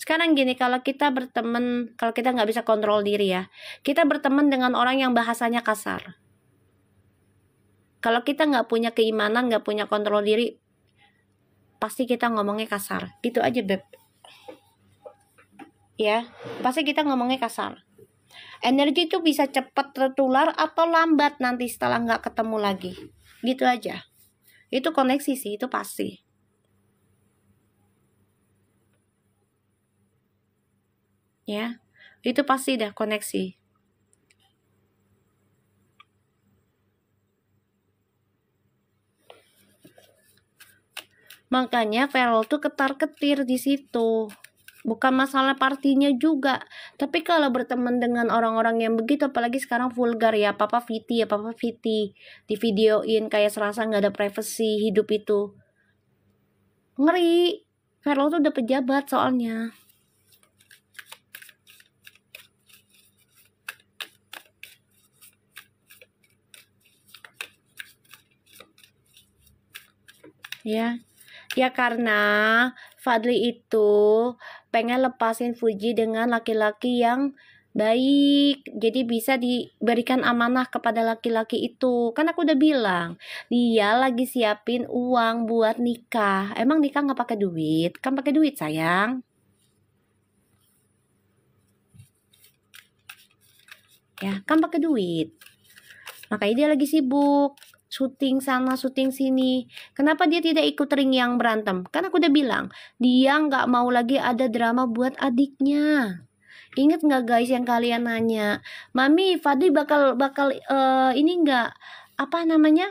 [SPEAKER 1] Sekarang gini, kalau kita berteman, kalau kita nggak bisa kontrol diri ya, kita berteman dengan orang yang bahasanya kasar. Kalau kita nggak punya keimanan, nggak punya kontrol diri, pasti kita ngomongnya kasar. Gitu aja beb. Ya, pasti kita ngomongnya kasar. Energi itu bisa cepat tertular atau lambat nanti setelah nggak ketemu lagi. Gitu aja. Itu koneksi sih, itu pasti. Ya, itu pasti dah koneksi. Makanya Feral tuh ketar-ketir di situ. Bukan masalah partinya juga, tapi kalau berteman dengan orang-orang yang begitu, apalagi sekarang vulgar ya, Papa Viti di videoin kayak serasa nggak ada privacy hidup itu. Ngeri. Feral tuh udah pejabat soalnya. Ya karena Fadli itu pengen lepasin Fuji dengan laki-laki yang baik, jadi bisa diberikan amanah kepada laki-laki itu. Kan aku udah bilang, dia lagi siapin uang buat nikah. Emang nikah nggak pakai duit? Kan pakai duit, sayang. Ya kan pakai duit. Makanya dia lagi sibuk syuting sana syuting sini. Kenapa dia tidak ikut ring yang berantem? Kan aku udah bilang, dia nggak mau lagi ada drama buat adiknya. Ingat nggak guys yang kalian nanya, Mami Fadli bakal ini nggak, apa namanya,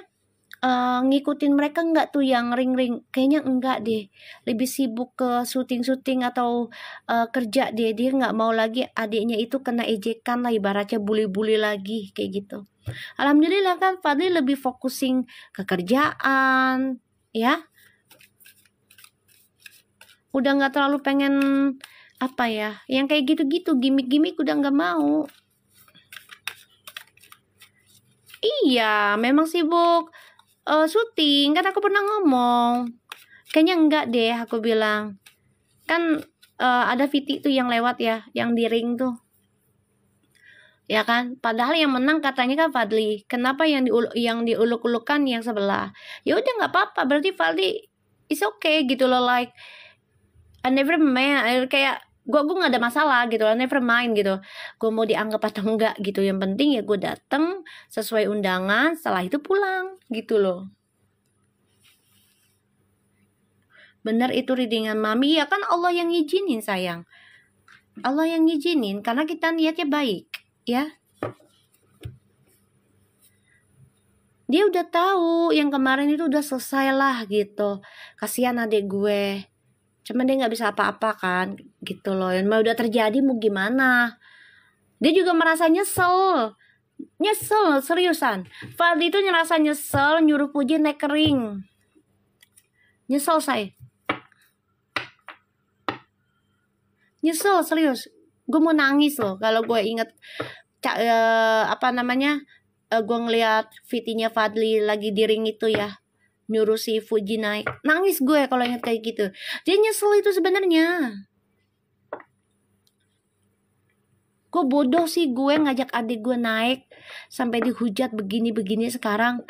[SPEAKER 1] ngikutin mereka nggak tuh yang ring-ring? Kayaknya enggak deh, lebih sibuk ke syuting-syuting atau kerja deh. Dia nggak mau lagi adiknya itu kena ejekan lah, ibaratnya bully-bully lagi kayak gitu. Alhamdulillah kan Fadli lebih fokusin ke kerjaan, ya. Udah nggak terlalu pengen apa ya, yang kayak gitu-gitu, gimmick-gimmick udah nggak mau. Iya, memang sibuk syuting, kan aku pernah ngomong. Kayaknya enggak deh, aku bilang. Kan ada Viti tuh yang lewat ya, yang di ring tuh. Ya kan, padahal yang menang katanya kan Fadli. Kenapa yang diuluk-ulukan yang sebelah? Ya udah nggak apa-apa, berarti Fadli is okay gitu loh, like I never mind, kayak gue nggak ada masalah gitu loh, never mind gitu. Gue mau dianggap atau enggak gitu, yang penting ya gue dateng sesuai undangan, setelah itu pulang gitu loh. Bener itu readingan Mami, ya kan Allah yang ngizinin sayang. Allah yang ngizinin karena kita niatnya baik, ya. Dia udah tahu yang kemarin itu udah selesai lah gitu. Kasihan adik gue. Cuman dia nggak bisa apa-apa kan gitu loh. Yang mau udah terjadi mau gimana. Dia juga merasa nyesel. Nyesel seriusan. Fadli itu ngerasa nyesel nyuruh Puji naik kering. Nyesel saya. Nyesel serius. Gue mau nangis loh kalau gue inget apa namanya, gue ngeliat Vitinya Fadli lagi di ring itu ya, nyuruh si Fuji naik. Nangis gue kalau inget kayak gitu. Dia nyesel itu sebenarnya. Gue bodoh sih gue ngajak adik gue naik sampai dihujat begini-begini sekarang.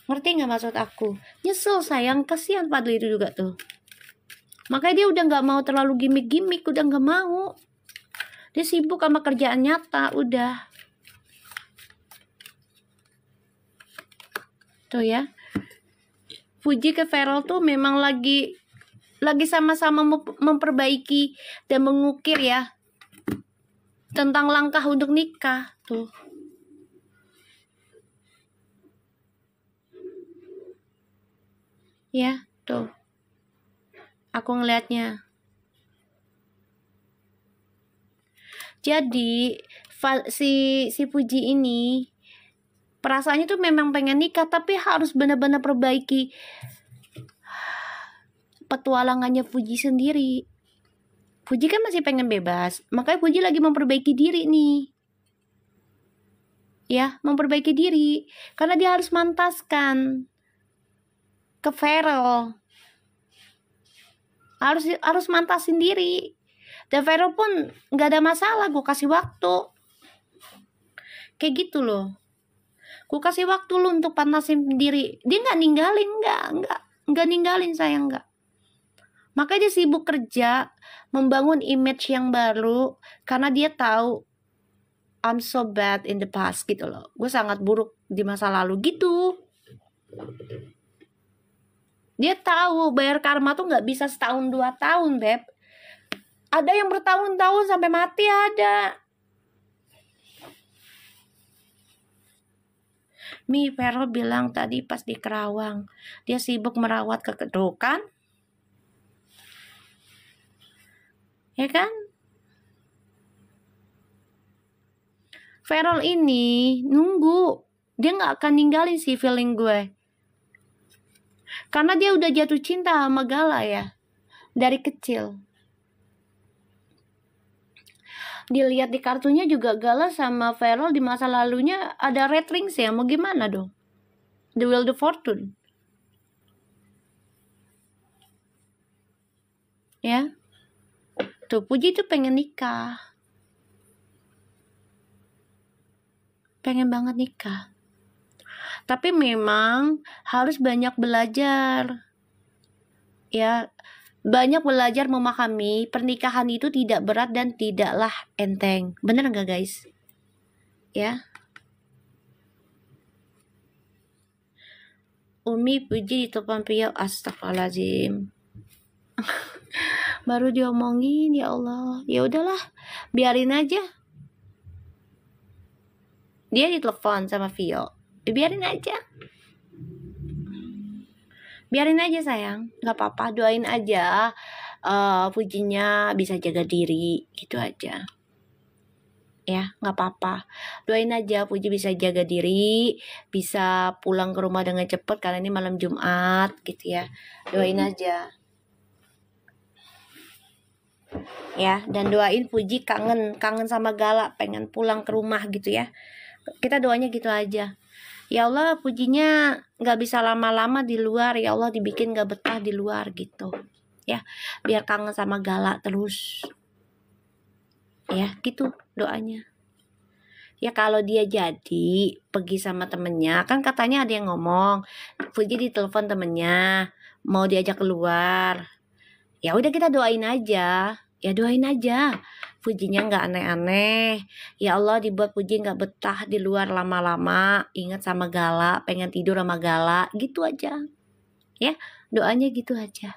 [SPEAKER 1] Ngerti nggak maksud aku? Nyesel sayang, kasihan Fadli itu juga tuh. Makanya dia udah nggak mau terlalu gimmick-gimmick, udah nggak mau. Dia sibuk sama kerjaan nyata, udah. Tuh ya. Fuji ke Feral tuh memang lagi sama-sama memperbaiki dan mengukir ya tentang langkah untuk nikah tuh. Ya, tuh. Aku ngelihatnya. Jadi si Puji ini perasaannya tuh memang pengen nikah, tapi harus benar-benar perbaiki petualangannya Puji sendiri. Puji kan masih pengen bebas, makanya Puji lagi memperbaiki diri nih. Ya, memperbaiki diri karena dia harus mantaskan ke Feral. Harus mantasin diri. Dan Feral pun nggak ada masalah, gue kasih waktu. Kayak gitu loh. Gue kasih waktu lu untuk pantasin diri. Dia nggak ninggalin, nggak ninggalin sayang, nggak. Makanya dia sibuk kerja, membangun image yang baru karena dia tahu I'm so bad in the past gitu loh. Gue sangat buruk di masa lalu gitu. Dia tahu bayar karma tuh nggak bisa setahun 2 tahun, Beb. Ada yang bertahun-tahun sampai mati ada. Mi, Vero bilang tadi pas di Kerawang dia sibuk merawat kekedukan, ya kan? Verol ini nunggu, dia nggak akan ninggalin si feeling gue, karena dia udah jatuh cinta sama Gala ya dari kecil. Dilihat di kartunya juga Gala sama Verol di masa lalunya ada red rings ya, mau gimana dong? The Wheel of Fortune, ya. Tuh Puji tuh pengen nikah, pengen banget nikah. Tapi memang harus banyak belajar, ya. Banyak belajar memahami pernikahan itu tidak berat dan tidaklah enteng. Bener nggak guys? Ya. Umi Puji ditelepon Pio, astagfirullahaladzim. Baru diomongin, ya Allah. Ya udahlah, biarin aja. Dia ditelepon sama Vio, biarin aja. Biarin aja sayang, nggak apa-apa, doain aja Pujinya bisa jaga diri, gitu aja. Ya, nggak apa-apa. Doain aja Puji bisa jaga diri, bisa pulang ke rumah dengan cepat karena ini malam Jumat, gitu ya. Doain aja. Ya, dan doain Puji kangen sama Gala, pengen pulang ke rumah gitu ya. Kita doanya gitu aja. Ya Allah, Pujinya nggak bisa lama-lama di luar, ya Allah dibikin nggak betah di luar gitu, ya, biar kangen sama Gala terus, ya gitu doanya. Ya kalau dia jadi pergi sama temennya, kan katanya ada yang ngomong, Puji ditelepon temennya, mau diajak keluar, ya udah kita doain aja, ya doain aja. Pujinya nggak aneh-aneh, ya Allah dibuat Puji nggak betah di luar lama-lama, ingat sama Gala, pengen tidur sama Gala, gitu aja, ya doanya gitu aja.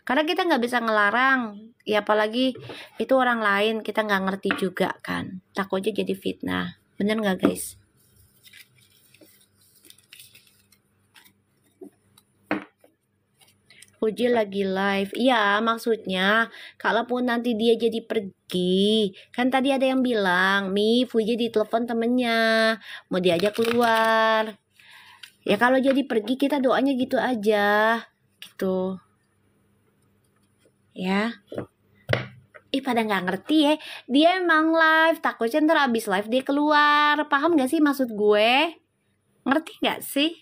[SPEAKER 1] Karena kita nggak bisa ngelarang, ya apalagi itu orang lain, kita nggak ngerti juga kan, takutnya jadi fitnah, bener nggak guys? Puji lagi live. Iya, maksudnya kalaupun nanti dia jadi pergi, kan tadi ada yang bilang, Mi, Puji ditelepon temennya, mau diajak keluar. Ya kalau jadi pergi kita doanya gitu aja, gitu. Ya. Ih, pada nggak ngerti ya. Dia emang live, takutnya ntar abis live dia keluar. Paham gak sih maksud gue? Ngerti gak sih?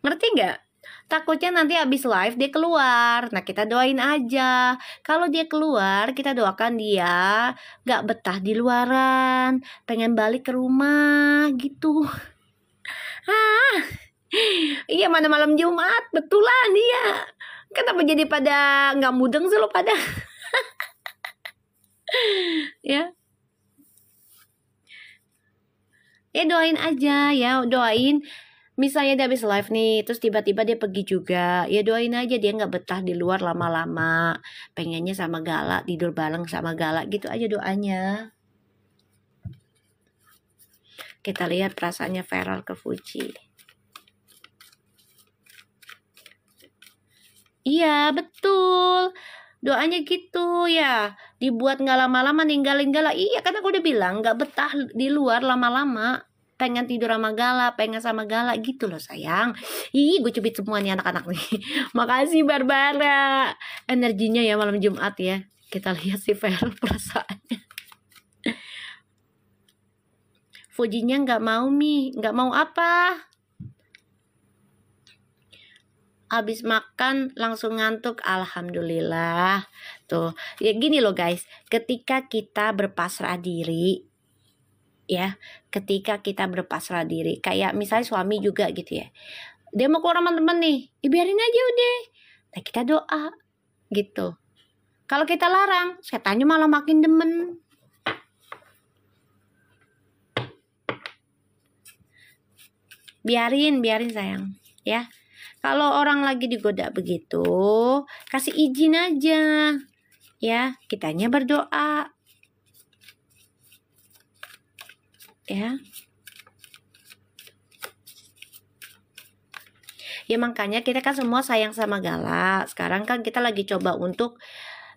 [SPEAKER 1] Ngerti gak? Takutnya nanti habis live dia keluar. Nah kita doain aja. Kalau dia keluar kita doakan dia gak betah di luaran, pengen balik ke rumah gitu. Iya, mana malam Jumat, betulan dia. Kenapa jadi pada gak mudeng sih lo pada? Ya. Ya doain aja ya, doain. Misalnya dia habis live nih, terus tiba-tiba dia pergi juga, ya doain aja dia nggak betah di luar lama-lama, pengennya sama Gala, tidur bareng sama Gala, gitu aja doanya. Kita lihat perasaannya Verol ke Puji. Iya betul, doanya gitu ya, dibuat nggak lama-lama ninggalin Gala. Iya, karena aku udah bilang nggak betah di luar lama-lama, pengen tidur sama Gala, pengen sama Gala gitu loh sayang. Ih, gue cubit semua nih anak-anak nih. Makasih Barbara, energinya ya malam Jumat ya. Kita lihat si Verol perasaannya. Fujinya nggak mau Mi, nggak mau apa? Habis makan langsung ngantuk, alhamdulillah. Tuh ya gini loh guys, ketika kita berpasrah diri, ya ketika kita berpasrah diri, kayak misalnya suami juga gitu ya, dia mau keluar sama temen nih, ya biarin aja udah, nah kita doa gitu. Kalau kita larang, setannya malah makin demen. Biarin sayang ya. Kalau orang lagi digoda begitu, kasih izin aja ya, kitanya berdoa ya. Ya makanya kita kan semua sayang sama Gala. Sekarang kan kita lagi coba untuk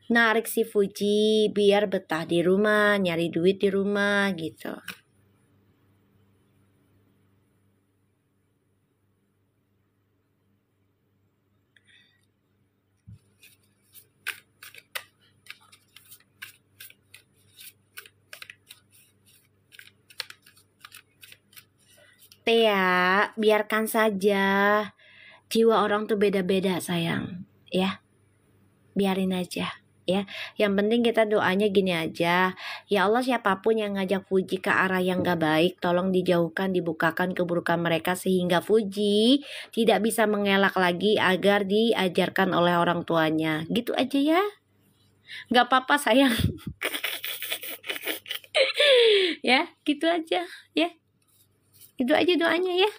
[SPEAKER 1] narik si Fuji biar betah di rumah, nyari duit di rumah gitu. Ya, biarkan saja. Jiwa orang tuh beda-beda sayang, ya. Biarin aja, ya. Yang penting kita doanya gini aja. Ya Allah, siapapun yang ngajak Fuji ke arah yang gak baik, tolong dijauhkan, dibukakan keburukan mereka sehingga Fuji tidak bisa mengelak lagi agar diajarkan oleh orang tuanya. Gitu aja ya. Gak apa-apa sayang. Ya, gitu aja, ya. Itu aja doanya ya.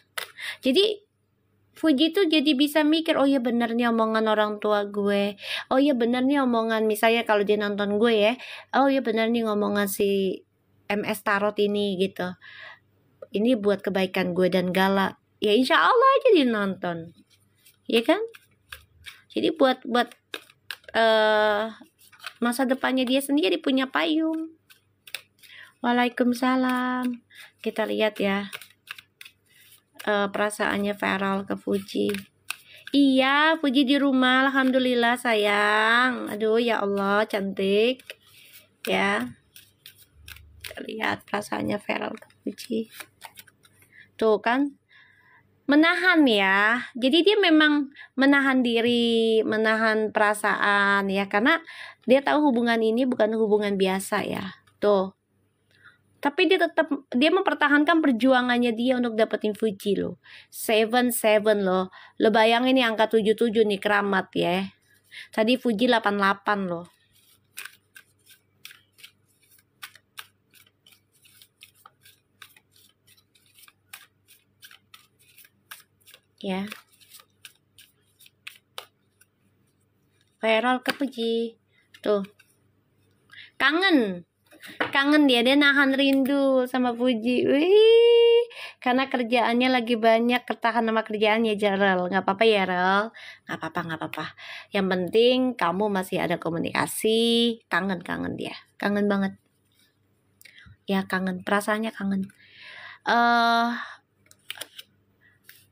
[SPEAKER 1] Jadi Fuji tuh jadi bisa mikir, oh iya bener nih omongan orang tua gue. Oh iya bener nih omongan, misalnya kalau dia nonton gue ya. Oh iya bener nih ngomongan si MS Tarot ini gitu. Ini buat kebaikan gue dan Gala. Ya insya Allah aja dia nonton. Ya kan? Jadi buat masa depannya dia sendiri punya payung. Waalaikumsalam. Kita lihat ya. Perasaannya Feral ke Fuji. Iya, Fuji di rumah, alhamdulillah sayang. Aduh ya Allah, cantik. Ya. Kita lihat perasaannya Feral ke Fuji. Tuh kan, menahan ya. Jadi dia memang menahan diri, menahan perasaan ya, karena dia tahu hubungan ini bukan hubungan biasa ya. Tuh. Tapi dia mempertahankan perjuangannya dia untuk dapetin Fuji loh. 7 loh. Lo bayangin nih angka 77 nih, keramat ya. Tadi Fuji 88 loh. Ya. Feral ke Fuji. Tuh. Kangen dia nahan rindu sama Fuji. Wih, karena kerjaannya lagi banyak, ketahan sama kerjaannya Jarel. Nggak apa-apa ya Rel, nggak apa-apa. Yang penting kamu masih ada komunikasi. Kangen dia, kangen banget ya, kangen, perasaannya kangen.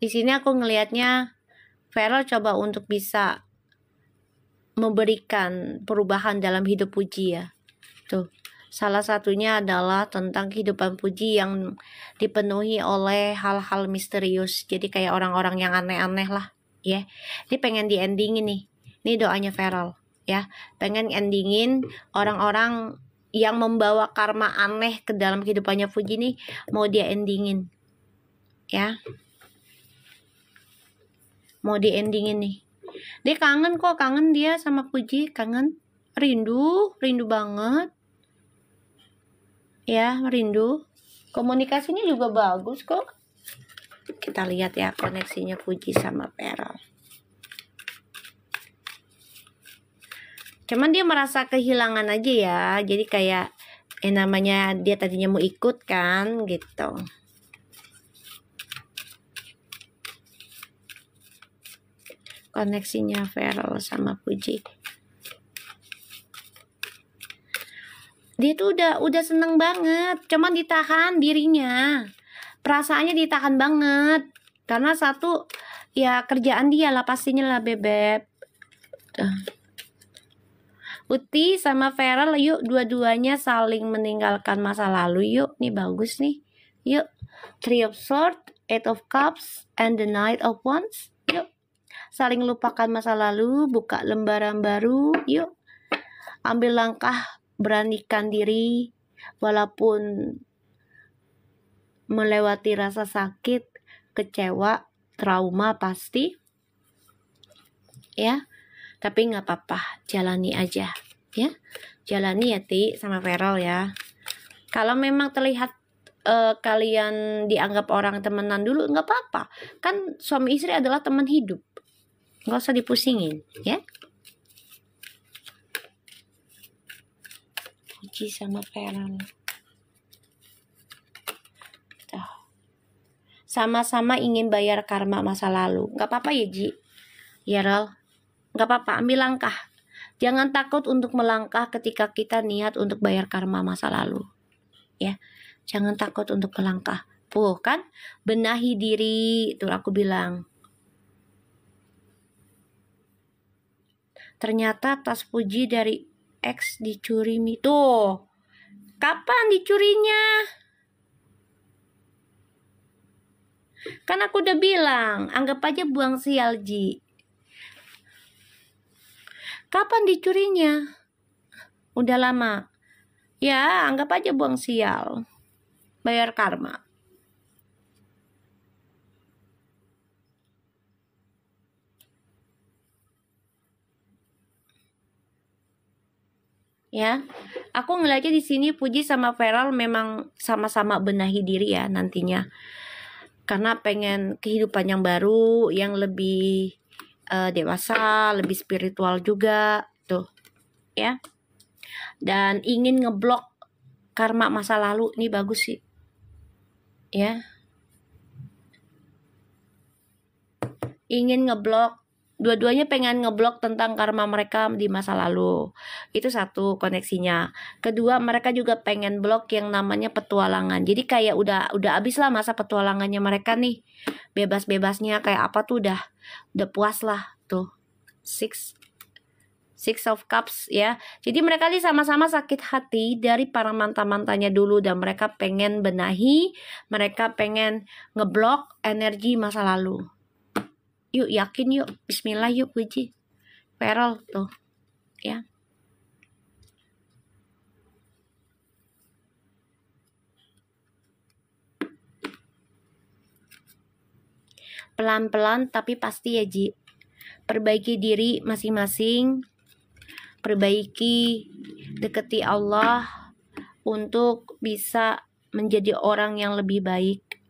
[SPEAKER 1] Di sini aku ngelihatnya Feral coba untuk bisa memberikan perubahan dalam hidup Fuji ya. Tuh, salah satunya adalah tentang kehidupan Fuji yang dipenuhi oleh hal-hal misterius. Jadi kayak orang-orang yang aneh-aneh lah, ya. Ini pengen di-endingin nih. Ini doanya Feral, ya. Pengen endingin orang-orang yang membawa karma aneh ke dalam kehidupannya Fuji nih, mau dia endingin, ya. Mau di-endingin nih. Dia kangen kok, kangen dia sama Fuji, kangen. Rindu banget. Ya, rindu. Komunikasinya juga bagus kok. Kita lihat ya koneksinya Fuji sama Feral. Cuman dia merasa kehilangan aja ya. Jadi kayak namanya dia tadinya mau ikut kan gitu. Koneksinya Feral sama Fuji. Dia tuh udah seneng banget, cuman ditahan dirinya, perasaannya ditahan banget, karena satu ya kerjaan dia lah pastinya lah bebek. Uti sama Feral yuk dua-duanya saling meninggalkan masa lalu yuk, nih bagus nih, yuk. Three of Swords, Eight of Cups, and the Knight of Wands, yuk. Saling lupakan masa lalu, buka lembaran baru, yuk. Ambil langkah, beranikan diri walaupun melewati rasa sakit, kecewa, trauma pasti ya, tapi nggak apa-apa, jalani aja ya, jalani ya Ti sama Feral ya. Kalau memang terlihat kalian dianggap orang temenan dulu, nggak apa-apa, kan suami istri adalah teman hidup, nggak usah dipusingin ya. Fuji sama Feral. sama-sama ingin bayar karma masa lalu. Gak apa-apa ya Ji, ya Rel, gak apa-apa, ambil langkah. Jangan takut untuk melangkah ketika kita niat untuk bayar karma masa lalu. Ya, jangan takut untuk melangkah. Kan, benahi diri, tuh aku bilang. Ternyata tas Puji dari X dicuri Mi. Tuh, kapan dicurinya? Kan aku udah bilang, anggap aja buang sial Ji. Kapan dicurinya? Udah lama. Ya, anggap aja buang sial. Bayar karma. Ya, aku ngeliatnya di sini Puji sama Feral memang sama-sama benahi diri ya nantinya, karena pengen kehidupan yang baru, yang lebih dewasa, lebih spiritual juga, tuh, ya. Dan ingin ngeblok karma masa lalu, ini bagus sih, ya. Ingin ngeblok. Dua-duanya pengen ngeblok tentang karma mereka di masa lalu. Itu satu koneksinya. Kedua, mereka juga pengen blok yang namanya petualangan. Jadi kayak udah habis lah masa petualangannya mereka nih. Bebas-bebasnya kayak apa tuh udah puas lah tuh. Six of Cups ya. Jadi mereka nih sama-sama sakit hati dari para mantan-mantannya dulu dan mereka pengen benahi, mereka pengen ngeblok energi masa lalu. Yuk, yakin yuk, bismillah yuk Puji. Feral tuh, ya. Pelan-pelan tapi pasti ya Ji. Perbaiki diri masing-masing. Perbaiki, deketi Allah untuk bisa menjadi orang yang lebih baik.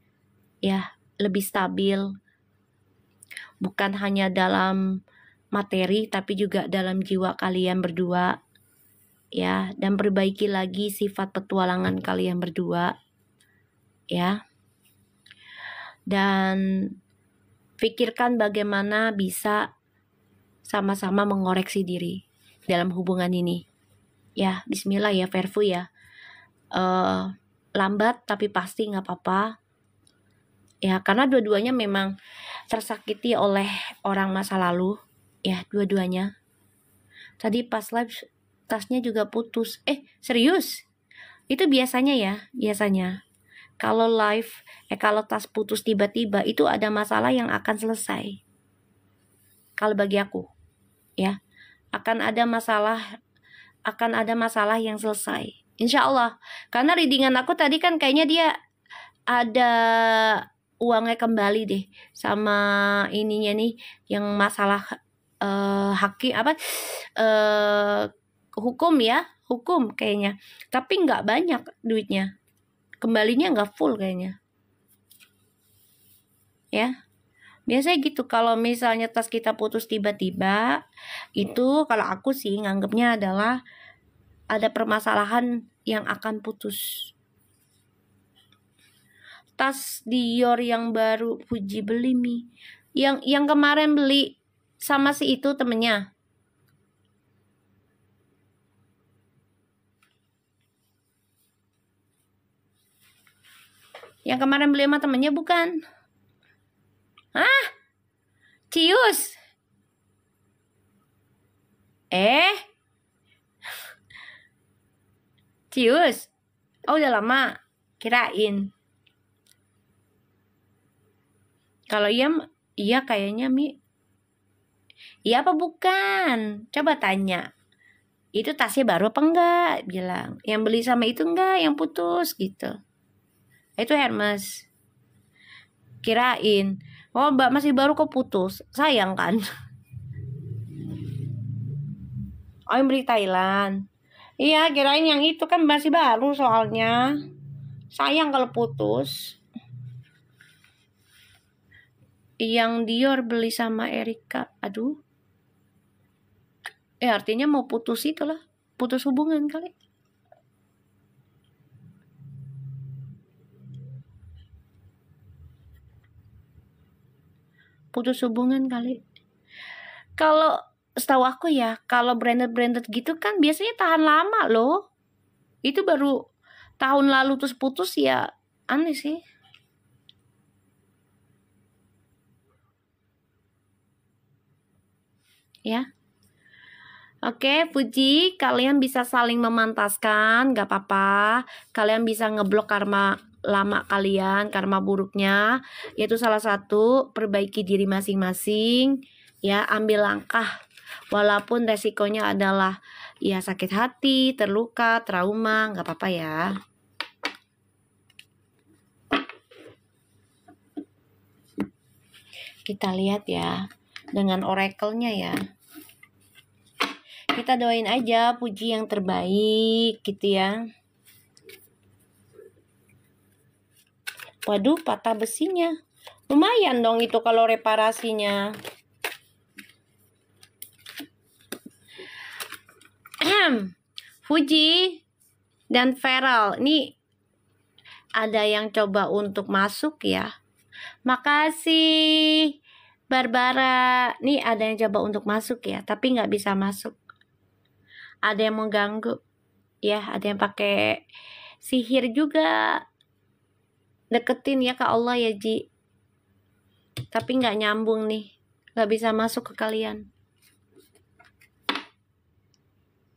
[SPEAKER 1] Ya, lebih stabil. Bukan hanya dalam materi tapi juga dalam jiwa kalian berdua, ya. Dan perbaiki lagi sifat petualangan kalian berdua, ya. Dan pikirkan bagaimana bisa sama-sama mengoreksi diri dalam hubungan ini, ya. Bismillah ya Verfu ya. Lambat tapi pasti nggak apa-apa, ya, karena dua-duanya memang tersakiti oleh orang masa lalu, ya, dua-duanya. Tadi pas live tasnya juga putus. Serius? Itu biasanya ya, biasanya. Kalau live, kalau tas putus tiba-tiba itu ada masalah yang akan selesai. Kalau bagi aku, ya, akan ada masalah yang selesai. Insya Allah. Karena readingan aku tadi kan kayaknya dia ada uangnya kembali deh sama ininya nih yang masalah hukum ya, hukum kayaknya, tapi nggak banyak duitnya, kembalinya nggak full kayaknya, ya. Biasanya gitu kalau misalnya tas kita putus tiba-tiba, itu kalau aku sih nganggapnya adalah ada permasalahan yang akan putus. Tas Dior yang baru Puji beli Mi, yang kemarin beli sama si itu temennya. Yang kemarin beli sama temennya bukan? Hah? Cius? Cius? Oh udah lama, kirain. Kalau iya kayaknya Mi. Iya apa bukan? Coba tanya. Itu tasnya baru apa enggak? Bilang. Yang beli sama itu enggak, yang putus gitu. Itu Hermes. Kirain. Oh Mbak masih baru kok putus. Sayang kan? Oh yang beli Thailand. Iya kirain yang itu kan masih baru soalnya. Sayang kalau putus. Yang Dior beli sama Erika. Aduh. Artinya mau putus itulah. Putus hubungan kali. putus hubungan kali. Kalau setahu aku ya, kalau branded gitu kan biasanya tahan lama loh. Itu baru tahun lalu terus putus ya, aneh sih. Ya. Oke, Puji, kalian bisa saling memantaskan, gak apa-apa. Kalian bisa ngeblok karma lama kalian, karma buruknya, yaitu salah satu perbaiki diri masing-masing, ya, ambil langkah. Walaupun resikonya adalah ya sakit hati, terluka, trauma, gak apa-apa ya. Kita lihat ya, dengan oracle-nya ya. Kita doain aja Puji yang terbaik gitu ya. Waduh, patah besinya. Lumayan dong itu kalau reparasinya. Fuji dan Feral, ini ada yang coba untuk masuk ya. Makasih Barbara. Nih ada yang coba untuk masuk ya, tapi nggak bisa masuk. Ada yang mengganggu ya, ada yang pakai sihir juga. Deketin ya ke Allah ya Ji, tapi nggak nyambung nih, nggak bisa masuk ke kalian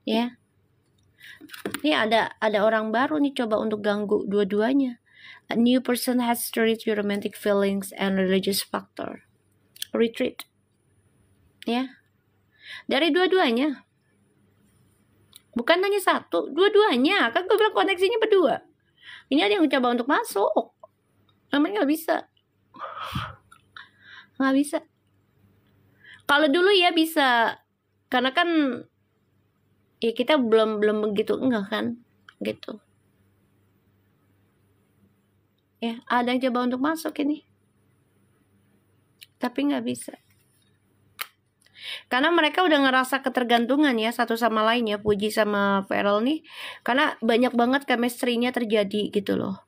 [SPEAKER 1] ya. Ini ada orang baru nih coba untuk ganggu dua-duanya. A new person has stirred your romantic feelings and religious factor. Retreat ya, dari dua-duanya, bukan hanya satu, dua-duanya. Kan gue bilang koneksinya berdua. Ini ada yang coba untuk masuk, namanya nggak bisa. Nggak bisa. Kalau dulu ya bisa, karena kan ya kita belum begitu enggak kan, gitu. Ya, ada yang coba untuk masuk ini, tapi nggak bisa. Karena mereka udah ngerasa ketergantungan ya satu sama lain ya, Puji sama Feral nih. Karena banyak banget chemistry-nya terjadi gitu loh.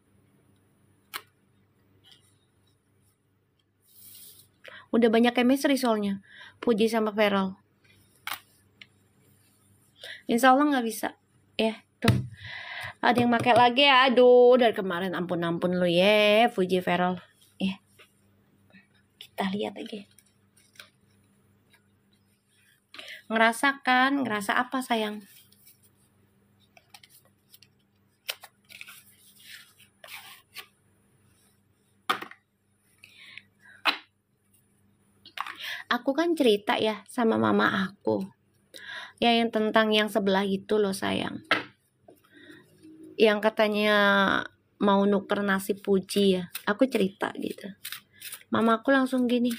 [SPEAKER 1] Udah banyak chemistry soalnya Puji sama Feral. Insya Allah nggak bisa ya. Tuh ada yang pakai lagi ya. Aduh, dari kemarin ampun lu ya Puji Feral ya. Kita lihat lagi. Ngerasa apa sayang? Aku kan cerita ya sama mama aku ya, yang tentang yang sebelah itu loh sayang, yang katanya mau nuker nasib Puji ya. Aku cerita gitu, mamaku langsung gini,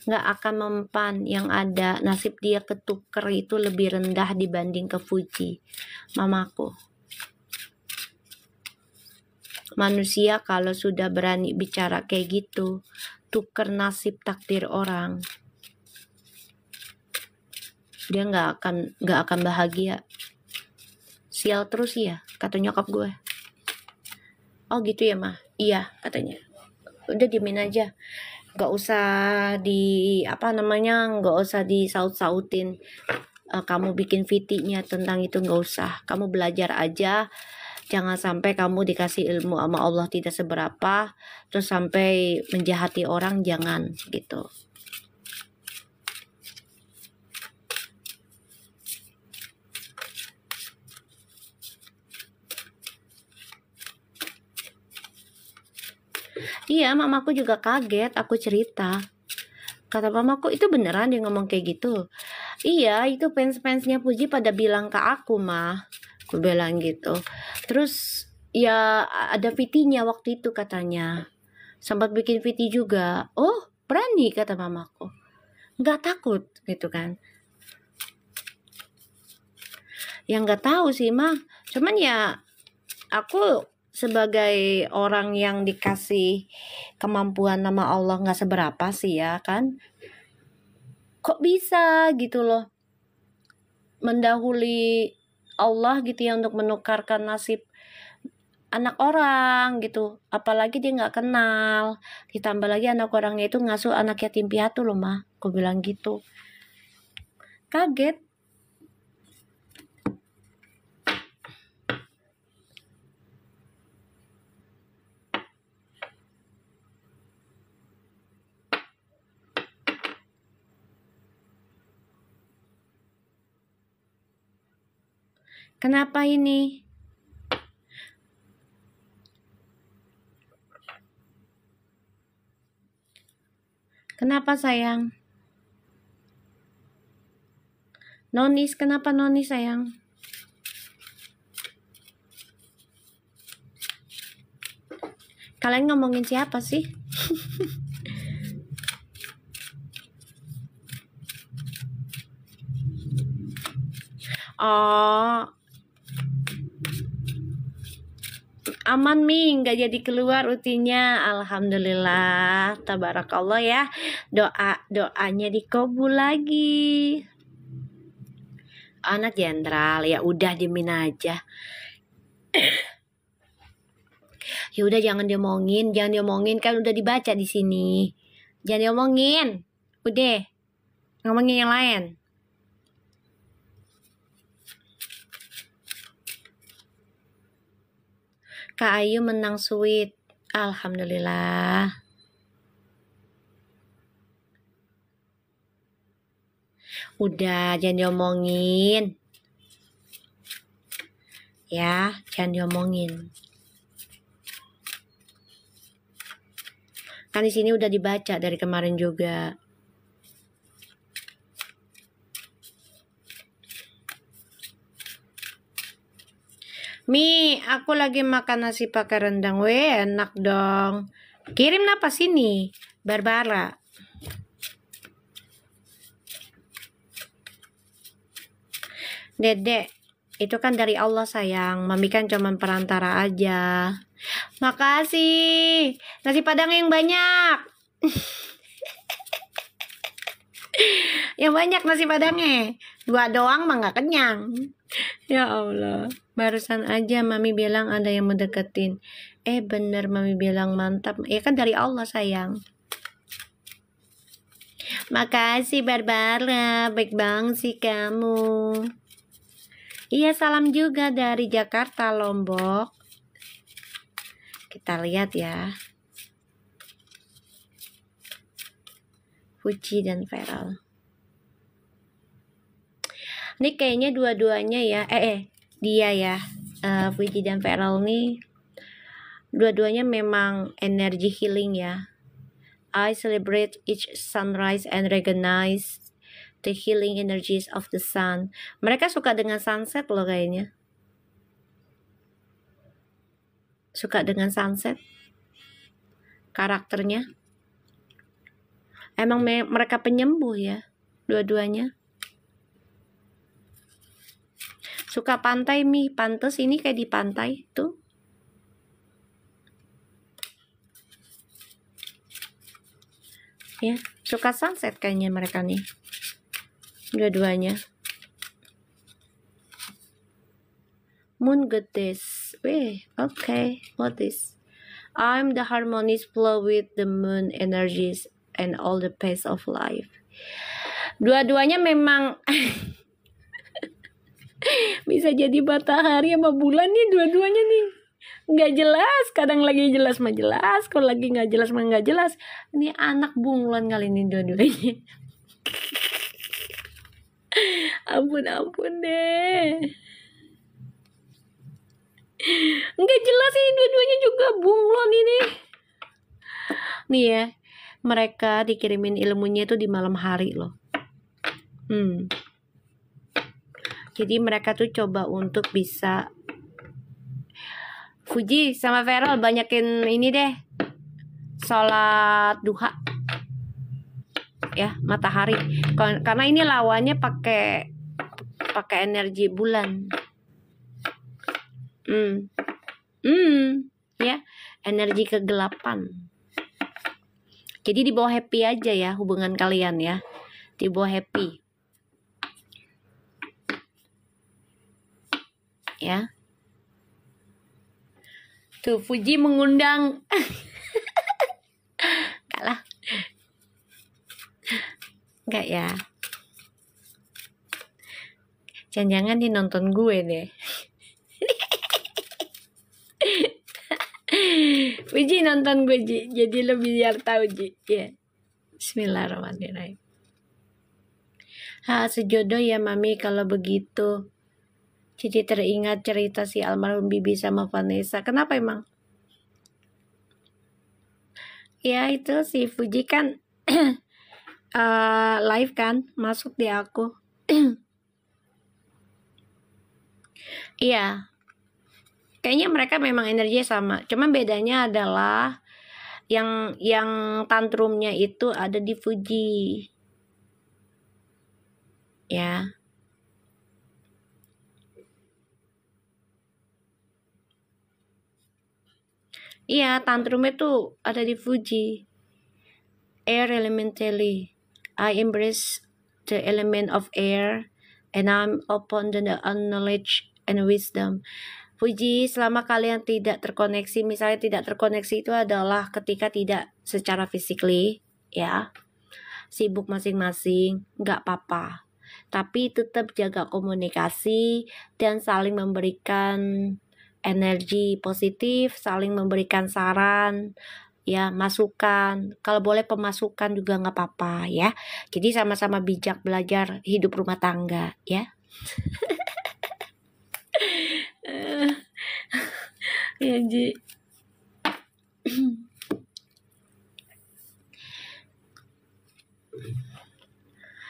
[SPEAKER 1] nggak akan mempan, yang ada nasib dia ketuker itu lebih rendah dibanding ke Puji. Mamaku, manusia kalau sudah berani bicara kayak gitu, tuker nasib takdir orang, dia nggak akan bahagia. Sial terus ya, kata nyokap gue. Oh gitu ya mah, iya katanya. Udah diemin aja, nggak usah nggak usah disaut-sautin. Kamu bikin VT-nya tentang itu nggak usah, kamu belajar aja. Jangan sampai kamu dikasih ilmu sama Allah tidak seberapa terus sampai menjahati orang, jangan gitu. Iya, mamaku juga kaget, aku cerita. Kata mamaku, itu beneran dia ngomong kayak gitu? Iya, itu fans-fansnya Puji pada bilang ke aku mah. Aku bilang gitu. Terus ya ada VT-nya waktu itu katanya. Sempat bikin VT juga. Oh, berani kata mamaku. Nggak takut gitu kan. Yang nggak tahu sih mah. Cuman ya aku sebagai orang yang dikasih kemampuan nama Allah nggak seberapa sih ya kan. Kok bisa gitu loh mendahului Allah gitu ya untuk menukarkan nasib anak orang gitu, apalagi dia nggak kenal, ditambah lagi anak orangnya itu ngasuh anak yatim piatu loh mah, aku bilang gitu. Kaget. Kenapa ini? Kenapa sayang? Nonis, kenapa Nonis sayang? Kalian ngomongin siapa sih? Oh, aman Mi, nggak jadi keluar utinya. Alhamdulillah, tabarakallah ya. Doanya dikabul lagi. Anak jenderal, ya udah diemin aja. Ya udah jangan diomongin kan udah dibaca di sini. Jangan diomongin. Udah. Ngomongin yang lain. Kak Ayu menang sweet. Alhamdulillah. Udah, jangan diomongin. Ya, jangan diomongin. Kan di sini udah dibaca dari kemarin juga. Mi, aku lagi makan nasi pakai rendang. Weh, enak dong. Kirim apa sini? Barbara. Dedek, itu kan dari Allah sayang. Mami kan cuman perantara aja. Makasih. Nasi padang yang banyak. Yang banyak nasi padangnya. 2 doang mah gak kenyang. Ya Allah. Barusan aja Mami bilang ada yang mendeketin. Bener Mami bilang mantap. Ya kan dari Allah sayang. Makasih Barbara. Baik banget sih kamu. Iya, salam juga dari Jakarta, Lombok. Kita lihat ya. Fuji dan Feral. Ini kayaknya dua-duanya ya. Dia ya. Fuji dan Feral nih. Dua-duanya memang energi healing ya. I celebrate each sunrise and recognize the healing energies of the sun. Mereka suka dengan sunset loh kayaknya. Suka dengan sunset. Karakternya. Emang mereka penyembuh ya. Dua-duanya. Suka pantai Mi. Pantes ini kayak di pantai tuh. Ya, suka sunset kayaknya mereka nih. Dua-duanya. Moon goddess. Okay. What is? I'm the harmonious flow with the moon energies and all the pace of life. Dua-duanya memang bisa jadi matahari sama bulan nih dua-duanya nih. Nggak jelas, kadang lagi jelas mah jelas, kalau lagi nggak jelas mah nggak jelas. Ini anak bunglon kali ini dua-duanya. Ampun deh. Nggak jelas ini dua-duanya juga bunglon ini. Nih ya, mereka dikirimin ilmunya itu di malam hari loh. Jadi mereka tuh coba untuk bisa Fuji sama Feral banyakin ini deh. Sholat duha. Ya, matahari. Karena ini lawannya pakai energi bulan. Ya, energi kegelapan. Jadi dibawa happy aja ya hubungan kalian ya. Dibawa happy. Ya. Tuh, Fuji mengundang. Enggak lah. Enggak ya. Jangan-jangan dia nonton gue deh. Fuji nonton gue, Ji. Jadi lo biar tahu, Ji. Ya. Bismillahirrahmanirrahim. Sejodoh ya Mami kalau begitu. Jadi teringat cerita si almarhum Bibi sama Vanessa. Kenapa emang? Ya itu si Fuji kan live kan, masuk di aku. Iya. Kayaknya mereka memang energinya sama. Cuma bedanya adalah yang tantrumnya itu ada di Fuji. Ya. Iya, tantrumnya tuh ada di Fuji. Air elementally. I embrace the element of air and I'm open to the knowledge and wisdom. Fuji, selama kalian tidak terkoneksi, misalnya tidak terkoneksi itu adalah ketika tidak secara physically, ya, sibuk masing-masing, nggak apa-apa. Tapi tetap jaga komunikasi dan saling memberikan energi positif, saling memberikan saran, ya, masukan. Kalau boleh pemasukan juga nggak apa-apa ya. Jadi sama-sama bijak belajar hidup rumah tangga ya. Ya Ji.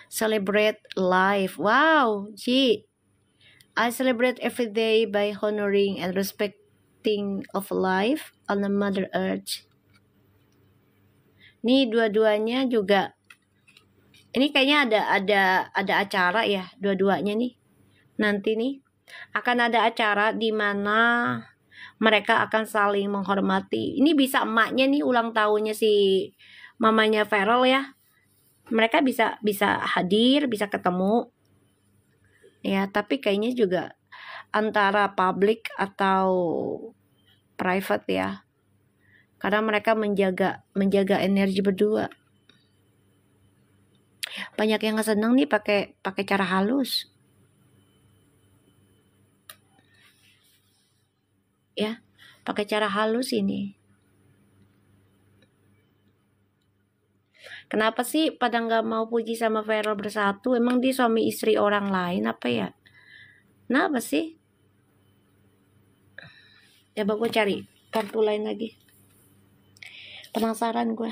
[SPEAKER 1] Celebrate life. Wow, Ji. I celebrate every day by honoring and respecting of life on the Mother Earth. Nih dua-duanya juga. Ini kayaknya ada acara ya, dua-duanya nih. Nanti nih akan ada acara di mana mereka akan saling menghormati. Ini bisa emaknya nih ulang tahunnya si mamanya Feral ya. Mereka bisa hadir, bisa ketemu. Ya, tapi kayaknya juga antara public atau private ya. Karena mereka menjaga energi berdua. Banyak yang nggak seneng nih pakai cara halus. Ya, pakai cara halus ini. Kenapa sih pada nggak mau Fuji sama Feral bersatu? Emang dia suami istri orang lain apa ya? Kenapa sih? Coba gue cari kartu lain lagi. Penasaran gue.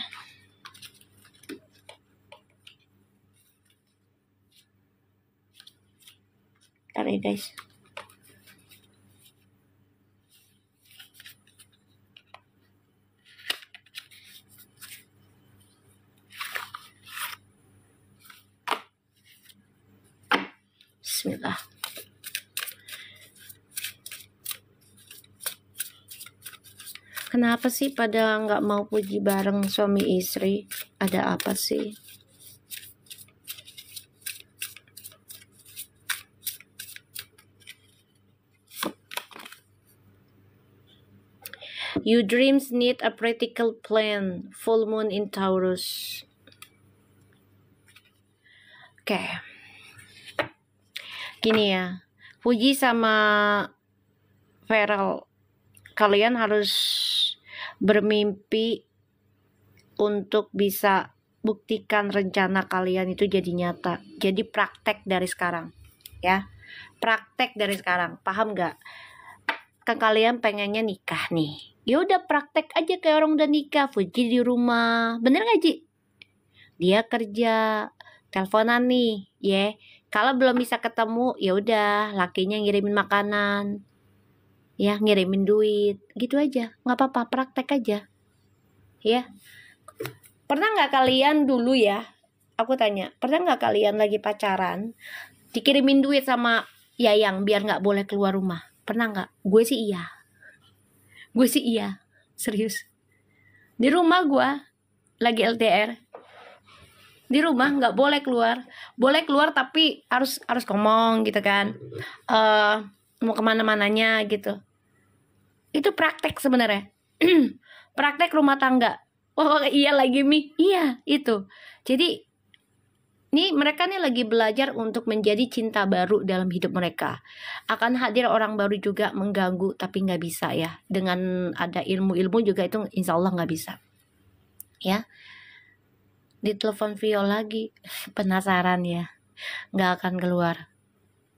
[SPEAKER 1] Ntar ya guys. Bismillah. Kenapa sih pada nggak mau Fuji bareng suami istri? Ada apa sih? Your dreams need a practical plan. Full moon in Taurus. Oke. Gini ya. Fuji sama Feral, kalian harus bermimpi untuk bisa buktikan rencana kalian itu jadi nyata. Jadi praktek dari sekarang. Ya. Praktek dari sekarang. Paham gak? Kan kalian pengennya nikah nih. Ya udah praktek aja kayak orang udah nikah. Fuji di rumah. Bener gak Ji? Dia kerja, teleponan nih, ya. Kalau belum bisa ketemu, ya udah, lakinya ngirimin makanan, ya, ngirimin duit, gitu aja, nggak apa-apa, praktek aja, ya. Pernah nggak kalian dulu ya? Aku tanya, pernah nggak kalian lagi pacaran, dikirimin duit sama Yayang biar nggak boleh keluar rumah? Pernah nggak? Gue sih iya, serius. Di rumah gue lagi LDR. Di rumah nggak boleh keluar tapi harus ngomong gitu kan, mau kemana-mananya gitu. Itu praktek sebenarnya. Praktek rumah tangga. Oh iya lagi Mi. Iya itu. Jadi ini mereka nih lagi belajar untuk menjadi cinta baru dalam hidup mereka. Akan hadir orang baru juga mengganggu, tapi nggak bisa ya. Dengan ada ilmu-ilmu juga itu insya Allah nggak bisa. Ya, ditelepon Vio lagi. Penasaran ya. Nggak akan keluar.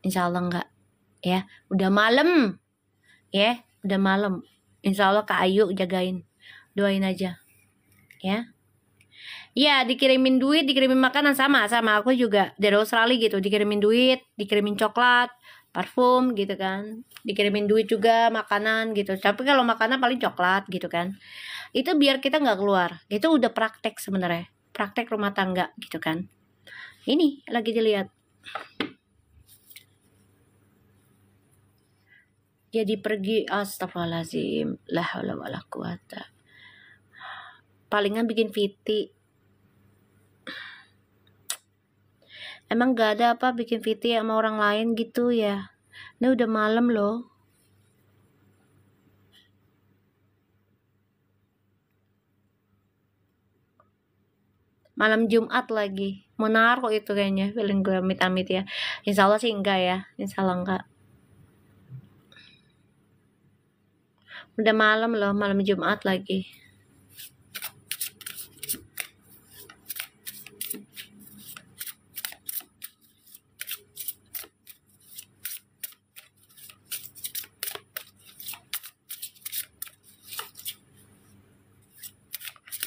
[SPEAKER 1] Insya Allah nggak. Ya, udah malam. Ya, udah malam. Insya Allah Kak Ayu jagain. Doain aja. Ya. Iya, dikirimin duit, dikirimin makanan sama aku juga dari Australia gitu, dikirimin duit, dikirimin coklat, parfum gitu kan, dikirimin duit juga makanan gitu. Tapi kalau makanan paling coklat gitu kan. Itu biar kita nggak keluar. Itu udah praktek sebenarnya, praktek rumah tangga gitu kan. Ini lagi dilihat. Jadi pergi, astagfirullahaladzim, la haula wala quwata. Palingan bikin VT. Emang gak ada apa bikin VT sama orang lain gitu ya? Ini udah malam loh. Malam Jumat lagi. Mau naruh itu kayaknya. Feeling gue amit-amit ya. Insya Allah sih enggak ya. Insya Allah enggak. Udah malam loh. Malam Jumat lagi.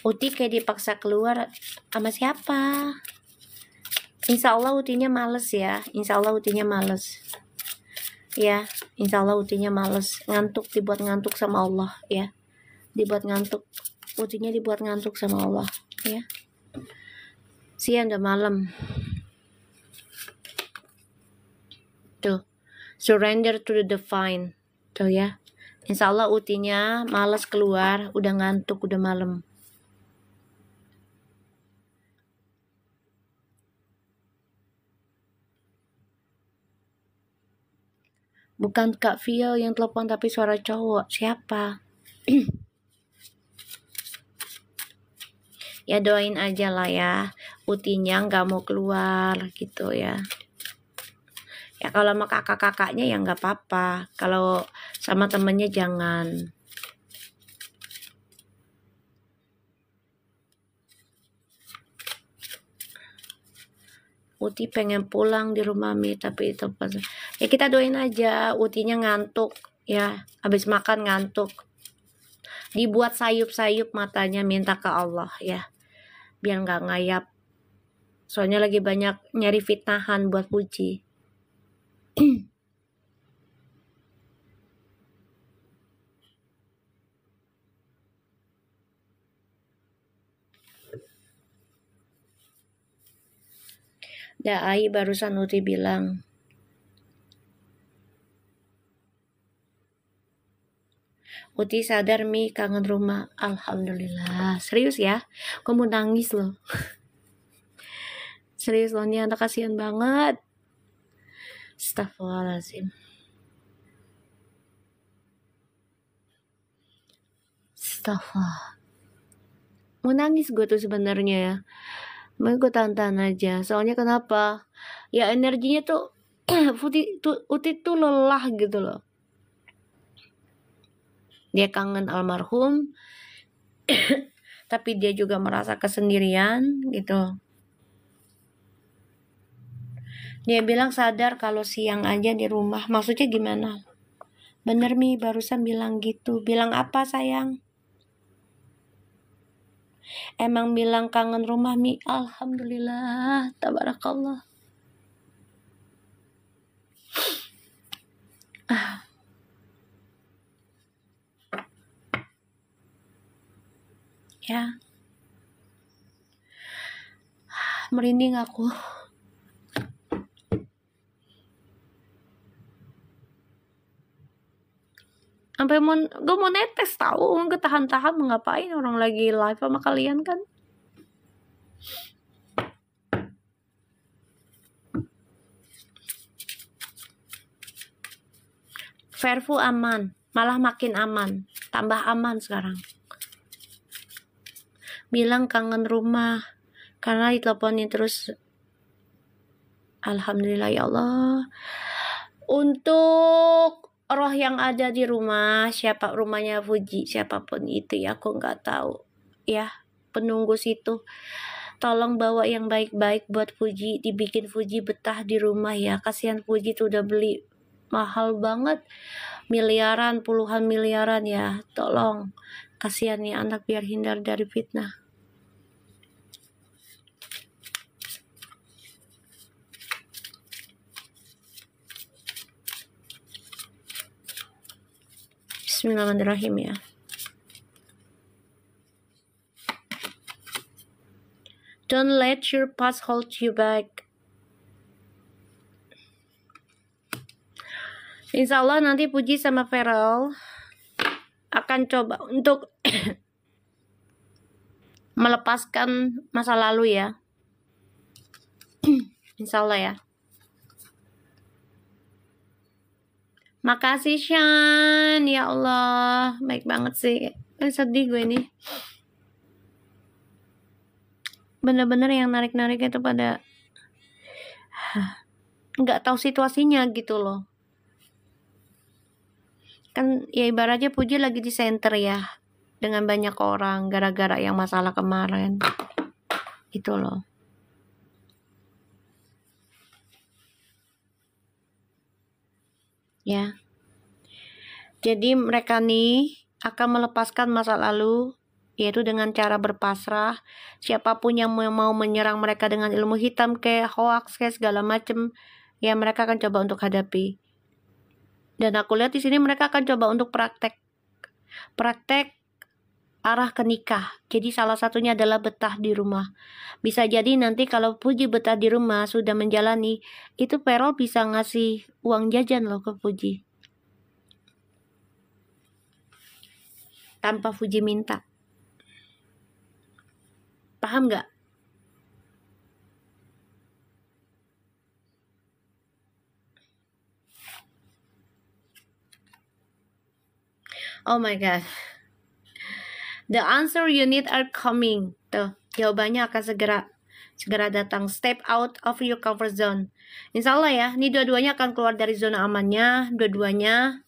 [SPEAKER 1] Uti kayak dipaksa keluar sama siapa? Insya Allah Utinya males ya. Insya Allah Utinya males. Ya, insya Allah Utinya males. Ngantuk, dibuat ngantuk sama Allah ya. Dibuat ngantuk. Utinya dibuat ngantuk sama Allah ya. Siang udah malam. Tuh. Surrender to the divine. Tuh ya. Insya Allah Utinya males keluar. Udah ngantuk, udah malam. Bukan Kak Vio yang telepon tapi suara cowok. Siapa? Ya doain aja lah ya. Utinya nggak mau keluar gitu ya. Ya kalau sama kakak-kakaknya ya nggak apa-apa. Kalau sama temennya jangan. Uti pengen pulang di rumah Mi tapi itu pas ya kita doain aja. Utinya ngantuk ya, habis makan ngantuk, dibuat sayup-sayup matanya, minta ke Allah ya biar nggak ngayap, soalnya lagi banyak nyari fitnahan buat Puji. Dai barusan Uti bilang Uti sadar Mi kangen rumah. Alhamdulillah. Serius ya, aku mau nangis loh. Serius loh, ini anak kasihan banget. Astagfirullahaladzim. Astagfirullah. Mau nangis gue tuh sebenarnya ya. Mau gue tahan-tahan aja. Soalnya kenapa? Ya energinya tuh Uti tuh lelah gitu loh. Dia kangen almarhum, tapi dia juga merasa kesendirian gitu. Dia bilang sadar kalau siang aja di rumah. Maksudnya gimana? Bener Mi barusan bilang gitu. Bilang apa sayang? Emang bilang kangen rumah Mi. Alhamdulillah, tabarakallah. Ya, merinding aku. Sampai gue mau netes tahu, gue tahan-tahan mau ngapain, orang lagi live sama kalian kan. Verfu aman, malah makin aman, tambah aman sekarang. Bilang kangen rumah karena diteleponin terus. Alhamdulillah ya Allah. Untuk roh yang ada di rumah, siapa rumahnya Fuji, siapapun itu ya, aku nggak tahu ya, penunggu situ, tolong bawa yang baik-baik buat Fuji, dibikin Fuji betah di rumah ya. Kasihan Fuji tuh udah beli mahal banget, miliaran, puluhan miliaran ya. Tolong, kasihan nih anak biar hindar dari fitnah. Bismillahirrahmanirrahim ya. Don't let your past hold you back. Insya Allah nanti Puji sama Feral akan coba untuk melepaskan masa lalu ya. Insya Allah ya. Makasih Shan, ya Allah, baik banget sih. Sedih gue nih. Bener-bener yang narik-narik itu pada nggak tahu situasinya gitu loh. Kan ya ibaratnya Puji lagi di center ya, dengan banyak orang gara-gara yang masalah kemarin. Gitu loh. Ya. Jadi mereka nih akan melepaskan masa lalu, yaitu dengan cara berpasrah. Siapapun yang mau menyerang mereka dengan ilmu hitam kayak hoax kayak segala macem, ya mereka akan coba untuk hadapi. Dan aku lihat di sini mereka akan coba untuk praktek arah ke nikah. Jadi salah satunya adalah betah di rumah. Bisa jadi nanti kalau Puji betah di rumah sudah menjalani, itu Perol bisa ngasih uang jajan loh ke Puji. Tanpa Puji minta. Paham nggak? Oh my God. The answer you need are coming. Tuh, jawabannya akan segera datang. Step out of your comfort zone. Insya Allah ya, ini dua-duanya akan keluar dari zona amannya, dua-duanya.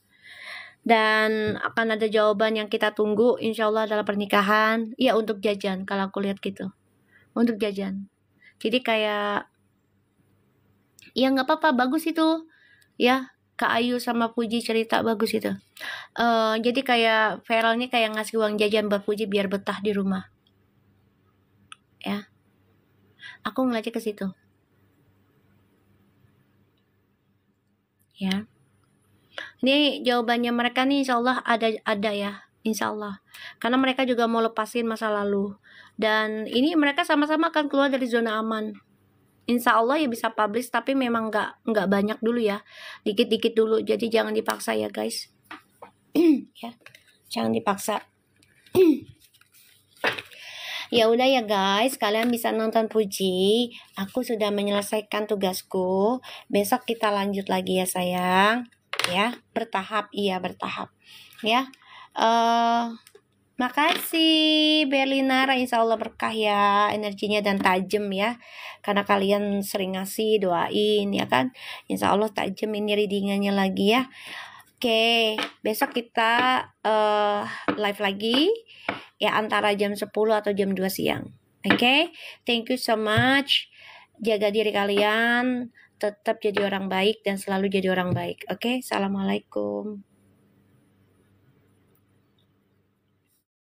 [SPEAKER 1] Dan akan ada jawaban yang kita tunggu, insya Allah adalah pernikahan. Ya, untuk jajan, kalau aku lihat gitu. Untuk jajan. Jadi kayak, ya nggak apa-apa, bagus itu. Ya, Kak Ayu sama Puji cerita bagus itu. Jadi kayak Feral nih kayak ngasih uang jajan buat Puji biar betah di rumah. Ya. Aku ngeliatnya ke situ. Ya. Ini jawabannya mereka nih insya Allah ada ya. Insya Allah. Karena mereka juga mau lepasin masa lalu. Dan ini mereka sama-sama akan keluar dari zona aman. Insya Allah ya bisa publish, tapi memang nggak banyak dulu ya, dikit-dikit dulu. Jadi jangan dipaksa ya guys. Ya, jangan dipaksa. Ya udah ya guys, kalian bisa nonton Puji. Aku sudah menyelesaikan tugasku. Besok kita lanjut lagi ya sayang. Ya, bertahap, iya bertahap. Ya. Makasih Berlinara, insya Allah berkah ya energinya dan tajam ya, karena kalian sering ngasih doain ya kan, insya Allah tajam ini readingannya lagi ya. Oke, besok kita live lagi ya antara jam 10 atau jam 2 siang. Oke, thank you so much. Jaga diri kalian, tetap jadi orang baik dan selalu jadi orang baik. Oke, assalamualaikum.